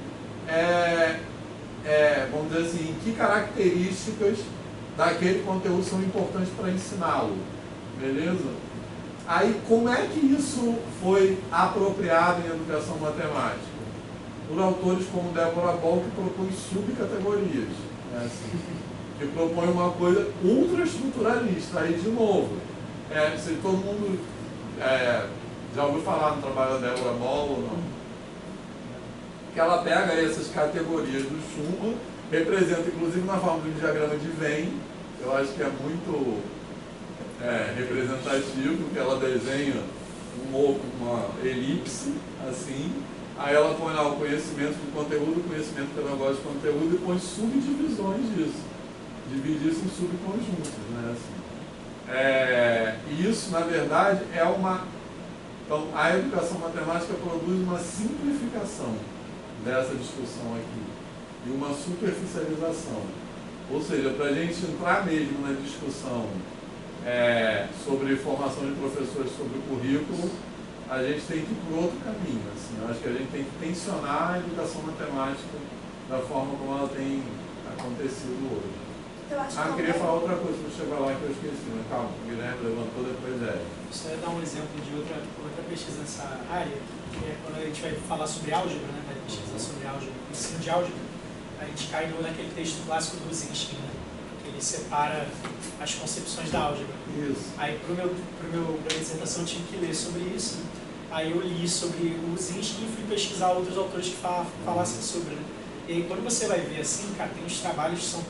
vamos dizer assim, que características daquele conteúdo são importantes para ensiná-lo, beleza? Aí, como é que isso foi apropriado em educação matemática? Por autores como Débora Ball, que propõe subcategorias, né, assim, que propõe uma coisa ultraestruturalista. Aí, de novo, se todo mundo já ouviu falar no trabalho da Débora Ball ou não? Que ela pega essas categorias do Schumann, representa inclusive na forma do diagrama de Venn. Eu acho que é muito representativo, que ela desenha uma elipse, assim, aí ela põe lá o conhecimento do conteúdo, o conhecimento pedagógico do conteúdo e põe subdivisões disso. Divide isso em subconjuntos, né? Assim. E isso, na verdade, é uma... Então, a educação matemática produz uma simplificação dessa discussão aqui e uma superficialização. Ou seja, para a gente entrar mesmo na discussão sobre formação de professores sobre o currículo, a gente tem que ir por outro caminho. Assim. Eu acho que a gente tem que tensionar a educação matemática da forma como ela tem acontecido hoje. Eu queria falar outra coisa para chegar lá que eu esqueci, mas calma, o Guilherme levantou, depois Só ia dar um exemplo de outra pesquisa nessa área, que é quando a gente vai falar sobre álgebra, né, vai pesquisar sobre álgebra, ensino de álgebra, a gente cai naquele texto clássico do Ruzinski, né, que ele separa as concepções da álgebra. Isso. Aí, para minha dissertação, eu tive que ler sobre isso. Aí eu li sobre o Ruzinski e fui pesquisar outros autores que falassem sobre, né. E aí, quando você vai ver assim, cara, tem uns trabalhos que são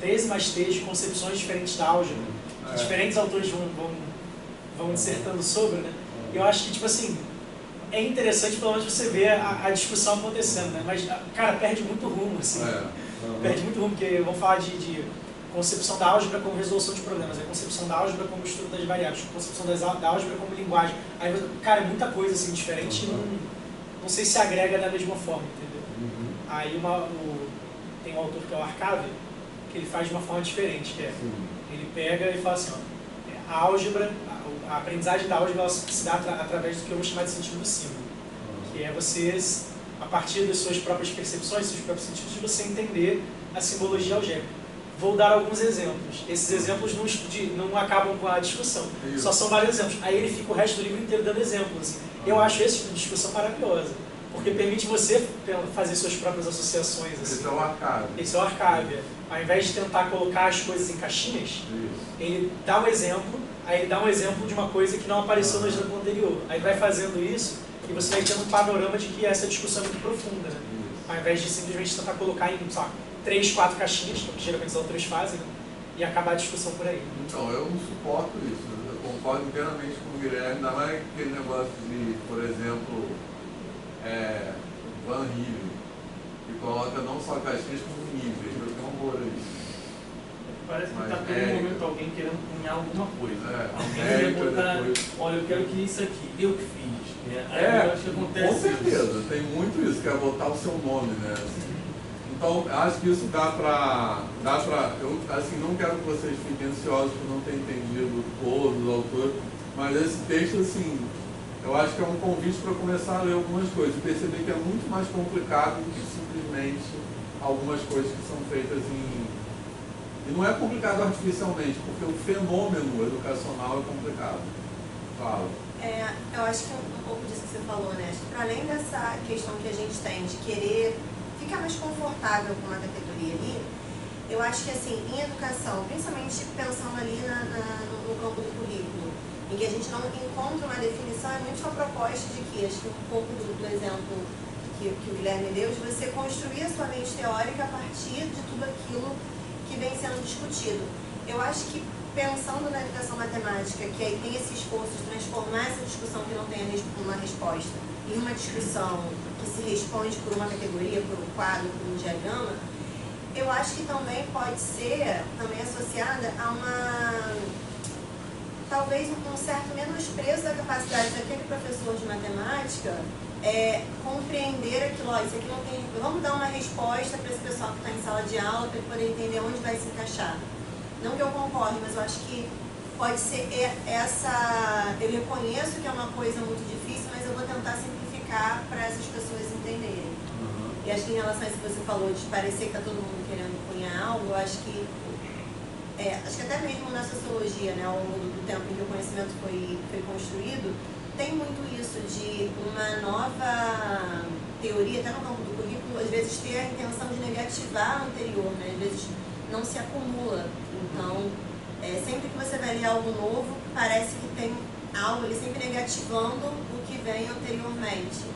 13 mais 3 de concepções diferentes da álgebra. Diferentes autores vão dissertando sobre, né? Eu acho que, tipo assim, é interessante pelo menos você ver a discussão acontecendo, né? Mas, cara, perde muito rumo, assim. Perde muito rumo, porque vão falar de concepção da álgebra como resolução de problemas, a concepção da álgebra como estudo das variáveis, a concepção da álgebra como linguagem. Aí, cara, é muita coisa, assim, diferente e não sei se agrega da mesma forma, entendeu? Aí tem um autor que é o Arcave, que ele faz de uma forma diferente, que é, ele pega e fala assim, ó, a álgebra, a aprendizagem da álgebra ela se dá através do que eu vou chamar de sentido do símbolo, que é você, a partir das suas próprias percepções, seus próprios sentidos, você entender a simbologia algébrica. Vou dar alguns exemplos. Esses exemplos não acabam com a discussão, só são vários exemplos. Aí ele fica o resto do livro inteiro dando exemplos. Assim. Eu acho esse tipo de discussão maravilhosa. Porque permite você fazer suas próprias associações. Assim. Esse é o Arcave. Esse é o Arcave. Ao invés de tentar colocar as coisas em caixinhas, ele dá um exemplo, aí ele dá um exemplo de uma coisa que não apareceu no exemplo anterior. Aí vai fazendo isso e você vai tendo um panorama de que essa discussão é muito profunda. Né? Ao invés de simplesmente tentar colocar em 3, 4 caixinhas, que geralmente os autores fazem, né? E acabar a discussão por aí. Então, eu não suporto isso. Eu concordo inteiramente com o Guilherme. Ainda mais aquele negócio de, por exemplo, Van Riel, que coloca não só caixinhas como níveis. Eu tenho horror a isso. Parece que está todo momento alguém querendo cunhar alguma coisa. Alguém quer botar, olha, eu quero que isso aqui, eu que fiz. Eu acho que acontece com certeza, isso. tem muito isso, que é botar o seu nome, né? Então, acho que isso dá pra eu, assim, não quero que vocês fiquem ansiosos por não ter entendido todos os autores, mas esse texto, assim, eu acho que é um convite para começar a ler algumas coisas e perceber que é muito mais complicado do que simplesmente algumas coisas que são feitas em... E não é complicado artificialmente, porque o fenômeno educacional é complicado. Fala. Eu acho que é um pouco disso que você falou, né? Acho que para além dessa questão que a gente tem de querer ficar mais confortável com uma categoria ali, eu acho que assim, em educação, principalmente pensando ali no campo do currículo, em que a gente não encontra uma definição, é muito uma proposta de que, acho que um pouco do exemplo que o Guilherme deu, de você construir a sua mente teórica a partir de tudo aquilo que vem sendo discutido. Eu acho que pensando na educação matemática, que aí tem esse esforço de transformar essa discussão que não tem uma resposta em uma discussão que se responde por uma categoria, por um quadro, por um diagrama, eu acho que também pode ser também associada a talvez um certo menosprezo da capacidade daquele professor de matemática compreender aquilo, isso aqui não tem, vamos dar uma resposta para esse pessoal que está em sala de aula para ele poder entender onde vai se encaixar. Não que eu concorde, mas eu acho que pode ser eu reconheço que é uma coisa muito difícil, mas eu vou tentar simplificar para essas pessoas entenderem. E acho que em relação a isso que você falou, de parecer que está todo mundo querendo cunhar algo, eu acho que acho que até mesmo na sociologia, né, ao longo do tempo em que o conhecimento foi construído, tem muito isso de uma nova teoria, até no campo do currículo, às vezes ter a intenção de negativar a anterior, né? Às vezes não se acumula. Então, sempre que você vai ler algo novo, parece que tem algo ali sempre negativando o que vem anteriormente.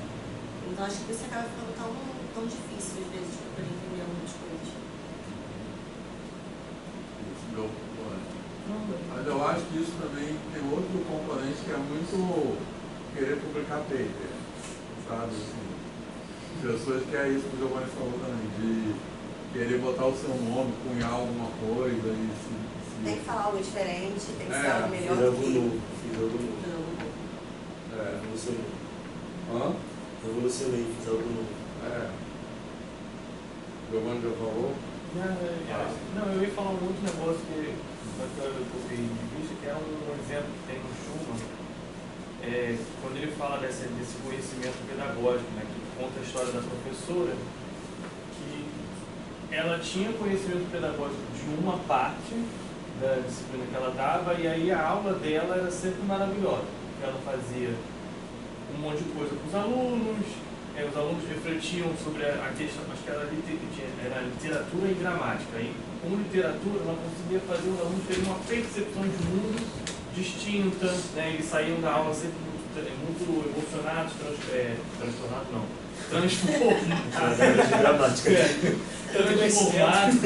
Então, acho que isso acaba ficando tão difícil, às vezes, para entender algumas coisas. Mas eu acho que isso também tem outro componente que é muito querer publicar paper, sabe? Assim, pessoas que é isso que o Giovanni falou também, de querer botar o seu nome, cunhar alguma coisa e Tem que falar algo diferente, tem que ser algo melhor fiz do que... algo novo. Revolucionei. Hã? Revolucionei, fiz algo novo. Giovanni já falou? Não, eu ia falar um outro negócio que eu coloquei de vista, que é um exemplo que tem no Schumann, quando ele fala desse conhecimento pedagógico, né, que conta a história da professora, que ela tinha conhecimento pedagógico de uma parte da disciplina que ela dava, e aí a aula dela era sempre maravilhosa, porque ela fazia um monte de coisa com os alunos refletiam sobre a questão, acho que era literatura e gramática. Aí, com literatura, ela conseguia fazer os alunos terem uma percepção de mundo distinta, né? Eles saíam da aula sempre muito emocionados, transformados,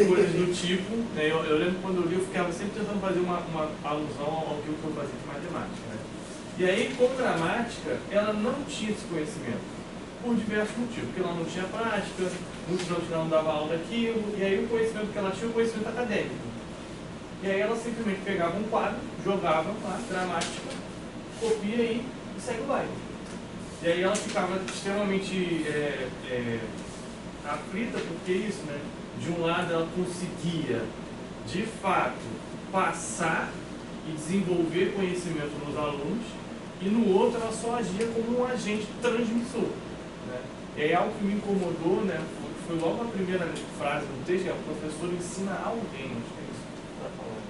coisas do tipo. Né? Eu lembro quando eu li, eu ficava sempre tentando fazer uma alusão ao que eu fazia de matemática. Né? E aí, com gramática, ela não tinha esse conhecimento. Por diversos motivos, porque ela não tinha prática, muitos anos que ela não dava aula daquilo, e aí o conhecimento que ela tinha, o conhecimento acadêmico. E aí ela simplesmente pegava um quadro, jogava lá, gramática, copia e segue o baile. E aí ela ficava extremamente aflita, porque isso, né? De um lado ela conseguia, de fato, passar e desenvolver conhecimento nos alunos, e no outro ela só agia como um agente transmissor. E aí algo que me incomodou, né, foi logo a primeira frase do texto, o professor ensina alguém, acho que é isso que você está falando.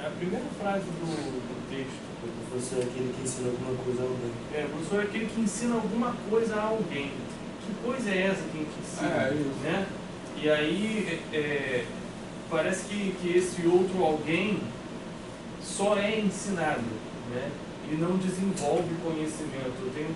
É a primeira frase do texto. O professor é aquele que ensina alguma coisa a alguém. O professor é aquele que ensina alguma coisa a alguém. Que coisa é essa que a gente ensina? Né? E aí parece que esse outro alguém só é ensinado, né? E não desenvolve conhecimento. Eu tenho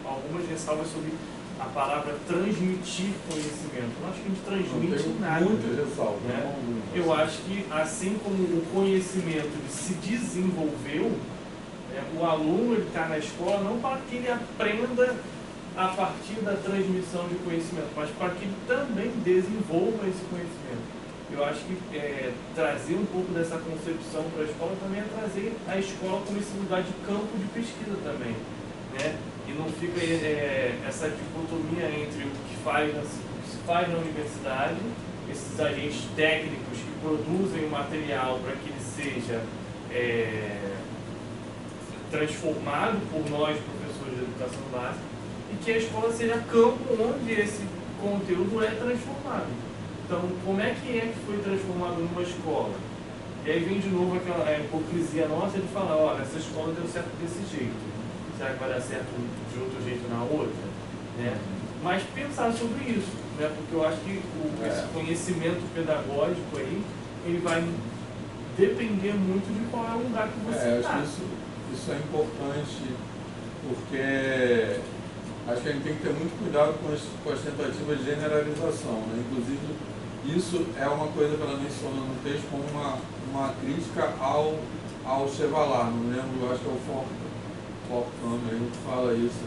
algumas ressalvas sobre a palavra transmitir conhecimento. Eu acho que a gente transmite nada. Né? Eu acho que, assim como o conhecimento se desenvolveu, né, o aluno está na escola não para que ele aprenda a partir da transmissão de conhecimento, mas para que ele também desenvolva esse conhecimento. Eu acho que trazer um pouco dessa concepção para a escola também é trazer a escola como esse lugar de campo de pesquisa também, né? E não fica essa dicotomia entre o que se faz na universidade, esses agentes técnicos que produzem o material para que ele seja transformado por nós, professores de educação básica, e que a escola seja campo onde esse conteúdo é transformado. Então, como é que foi transformado numa escola? E aí vem de novo aquela hipocrisia nossa de falar, olha, essa escola deu certo desse jeito, será que vai dar certo de outro jeito na outra? Né? Mas pensar sobre isso, né? Porque eu acho que esse conhecimento pedagógico aí, ele vai depender muito de qual é o lugar que você está. Acho que isso é importante, porque acho que a gente tem que ter muito cuidado com as tentativas de generalização, né? Inclusive, isso é uma coisa que ela menciona no texto como uma crítica ao Chevalar, não lembro, eu acho que é o Forkham que fala isso,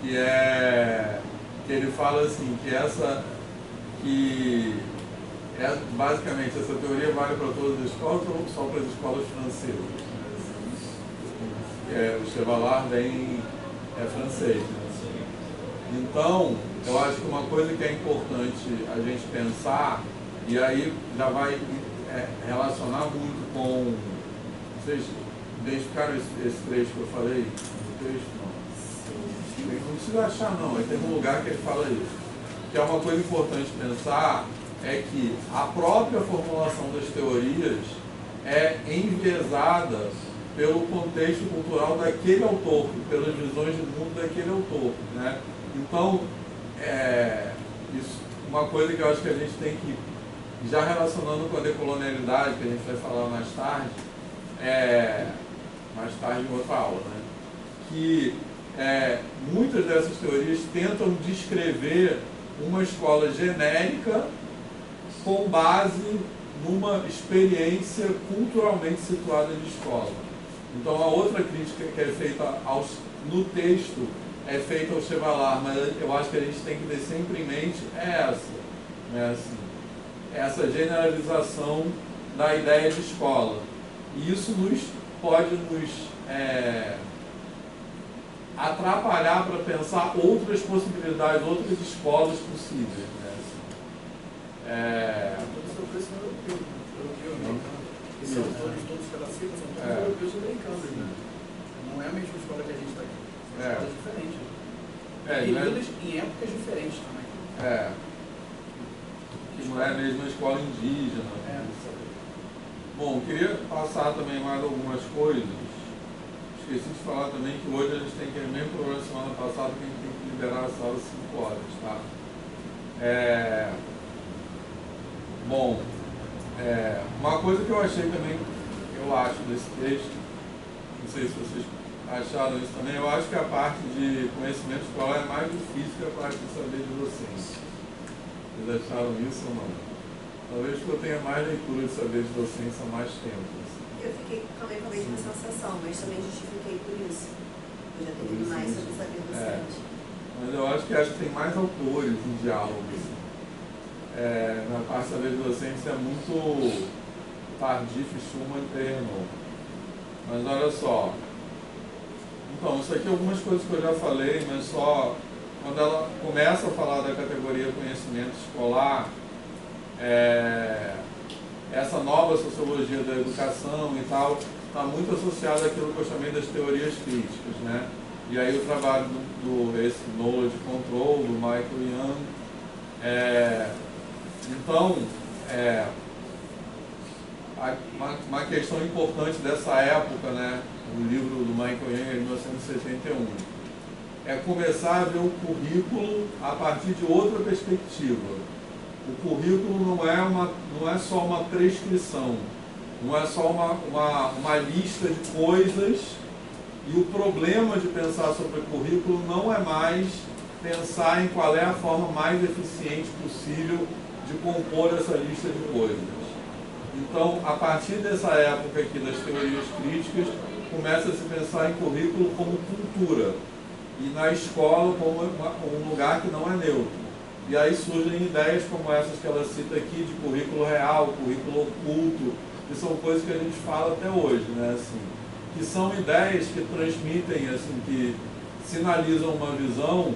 que ele fala assim, basicamente essa teoria vale para todas as escolas ou só para as escolas francesas. O Chevalar é francês, né? Então, eu acho que uma coisa que é importante a gente pensar, e aí já vai relacionar muito com... Vocês identificaram esse trecho que eu falei? O texto? Não precisa achar não, tem um lugar que ele fala isso. Que é uma coisa importante pensar, é que a própria formulação das teorias é enviesada pelo contexto cultural daquele autor, pelas visões de mundo daquele autor, né? Então, isso, uma coisa que eu acho que a gente tem que, já relacionando com a decolonialidade, que a gente vai falar mais tarde em outra aula, né? Que muitas dessas teorias tentam descrever uma escola genérica com base numa experiência culturalmente situada de escola. Então, a outra crítica que é feita no texto é feita ao Chevallard, mas eu acho que a gente tem que ter sempre em mente essa, né? Assim, essa generalização da ideia de escola. E isso pode nos atrapalhar para pensar outras possibilidades, outras escolas possíveis, né? Esses autores todos que ela cita são todos europeus e americanos, né? Não é a mesma escola que a gente está aqui. São escolas diferentes. Reunidas em épocas diferentes também. Que não é a mesma escola indígena. Bom, queria passar também mais algumas coisas. Esqueci de falar também que hoje a gente tem aquele mesmo problema da semana passada que a gente tem que liberar a sala às 5 horas, tá? Bom, uma coisa que eu achei também, eu acho desse texto, não sei se vocês acharam isso também, eu acho que a parte de conhecimento escolar é mais difícil que a parte de saber de docência. Vocês acharam isso ou não? Talvez porque eu tenha mais leitura de saber de docência há mais tempo. Assim. Eu fiquei também com a mesma sensação, mas também justifiquei por isso. Eu já tenho mais sobre saber docente. Mas eu acho que tem mais autores em diálogo. Assim. Na parte de saber de docência é muito Tardif, Schumann e Renault. Mas olha só. Então, isso aqui é algumas coisas que eu já falei, mas só quando ela começa a falar da categoria conhecimento escolar, essa nova sociologia da educação e tal, está muito associada àquilo que eu chamei das teorias críticas, né? E aí o trabalho esse Knowledge Control, do Michael Young. Então, uma questão importante dessa época, né, do livro do Michael Young, de 1971, é começar a ver o currículo a partir de outra perspectiva. O currículo não é só uma prescrição, não é só uma lista de coisas, e o problema de pensar sobre o currículo não é mais pensar em qual é a forma mais eficiente possível de compor essa lista de coisas. Então, a partir dessa época aqui das teorias críticas, começa a se pensar em currículo como cultura, e na escola como um lugar que não é neutro. E aí surgem ideias como essas que ela cita aqui, de currículo real, currículo oculto, que são coisas que a gente fala até hoje, né? Assim, que são ideias que transmitem, assim, que sinalizam uma visão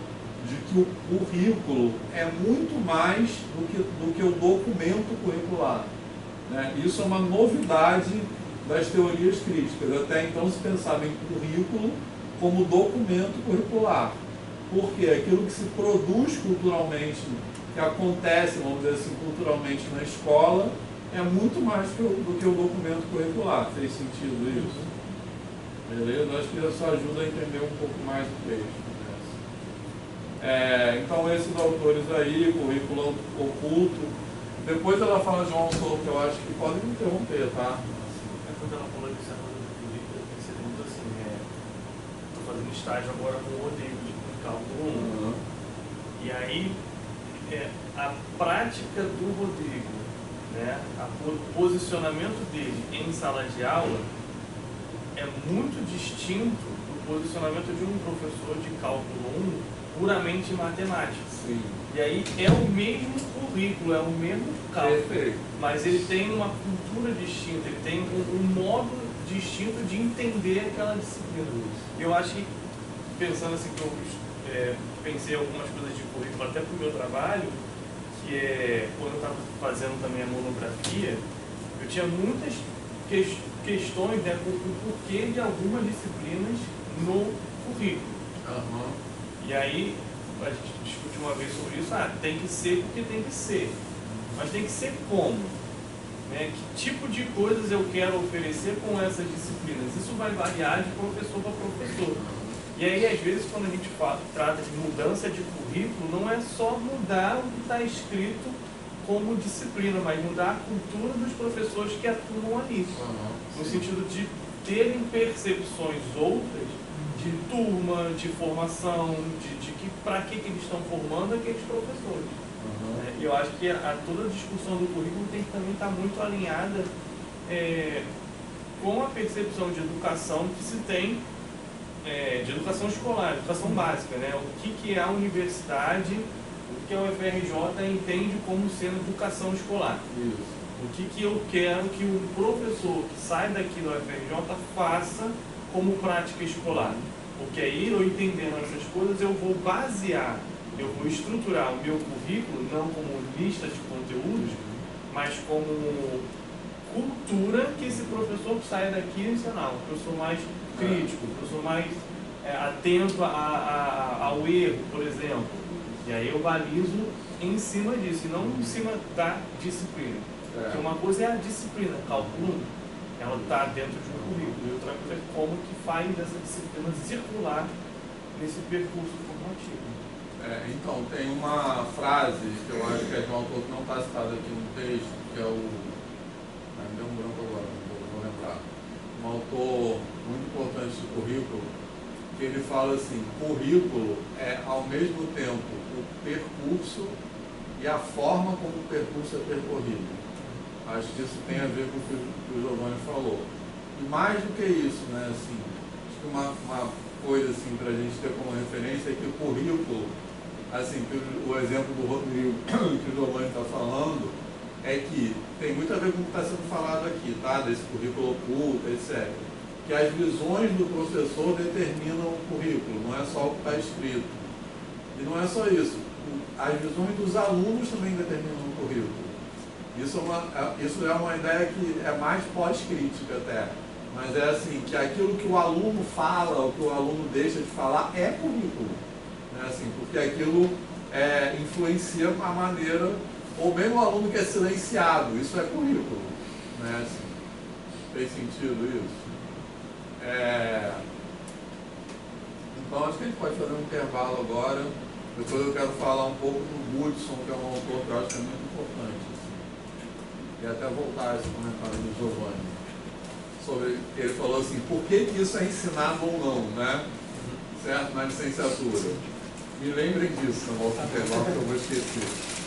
de que o currículo é muito mais do que o documento curricular, né? Isso é uma novidade das teorias críticas. Até então se pensava em currículo como documento curricular. Porque aquilo que se produz culturalmente, que acontece, vamos dizer assim, culturalmente na escola, é muito mais do que o documento curricular. Fez sentido isso? Beleza? Acho que isso ajuda a entender um pouco mais do texto. Então, esses autores aí, currículo oculto. Depois ela fala de um autor que eu acho que pode me interromper, tá? Quando ela falou que você falou do currículo, eu pensei muito assim, estou fazendo estágio agora com o Rodrigo de cálculo 1. E aí, a prática do Rodrigo, né, o posicionamento dele em sala de aula é muito distinto do posicionamento de um professor de cálculo 1 puramente matemático. Sim. E aí é o mesmo currículo, é o mesmo cálculo, Perfeito. mas ele tem uma cultura distinta, ele tem um modo distinto de entender aquela disciplina. Eu acho que, pensando assim, que eu pensei algumas coisas de currículo até para o meu trabalho, que quando eu estava fazendo também a monografia, eu tinha muitas questões, né, com o porquê de algumas disciplinas no currículo. E aí, a gente discutiu uma vez sobre isso, tem que ser porque tem que ser. mas tem que ser como. Né? Que tipo de coisas eu quero oferecer com essas disciplinas? Isso vai variar de professor para professor. E aí, às vezes, quando a gente trata de mudança de currículo, não é só mudar o que está escrito como disciplina, mas mudar a cultura dos professores que atuam ali. No sentido de terem percepções outras de turma, de formação, de que, para que eles estão formando aqueles professores. E eu acho que toda a discussão do currículo tem que também estar muito alinhada com a percepção de educação que se tem, de educação escolar, educação básica, né? O que é a universidade, o que a UFRJ entende como sendo educação escolar. Isso. O que eu quero que o professor que sai daqui da UFRJ faça como prática escolar. Porque aí, eu entendendo essas coisas, eu vou basear, eu vou estruturar o meu currículo, não como lista de conteúdos, mas como cultura que esse professor que sai daqui ensinar. Um professor mais crítico, um professor mais atento ao erro, por exemplo. E aí eu balizo em cima disso, e não em cima da disciplina. Porque uma coisa é a disciplina, cálculo, ela está dentro de um currículo, e outra coisa é como que faz essa disciplina circular nesse percurso formativo. Então, tem uma frase que eu acho que é de um autor que não está citado aqui no texto, que é o... me deu um branco agora, não vou lembrar. Um autor muito importante do currículo, que ele fala assim: currículo é ao mesmo tempo o percurso e a forma como o percurso é percorrido. Acho que isso tem a ver com o que o Giovanni falou. E mais do que isso, né, assim, acho que uma coisa assim, para a gente ter como referência é que o currículo, assim, que o exemplo do Rodrigo que o Giovanni está falando, é que tem muito a ver com o que está sendo falado aqui, tá? Desse currículo oculto, etc. Que as visões do professor determinam o currículo, não é só o que está escrito. E não é só isso, as visões dos alunos também determinam o currículo. Isso é uma ideia que é mais pós-crítica até, mas é assim, que aquilo que o aluno fala, o que o aluno deixa de falar é currículo. Né? Assim, porque aquilo influencia a maneira, ou mesmo o aluno que é silenciado, isso é currículo. Né? Assim, fez sentido isso? Então acho que a gente pode fazer um intervalo agora. Depois eu quero falar um pouco do Goodson, que é um autor que eu acho que é muito importante. Assim. E até voltar a esse comentário do Giovanni. Sobre, ele falou assim, por que isso é ensinado ou não, né? Certo? Na licenciatura. Me lembrem disso, no volta intervalo, que eu vou esquecer.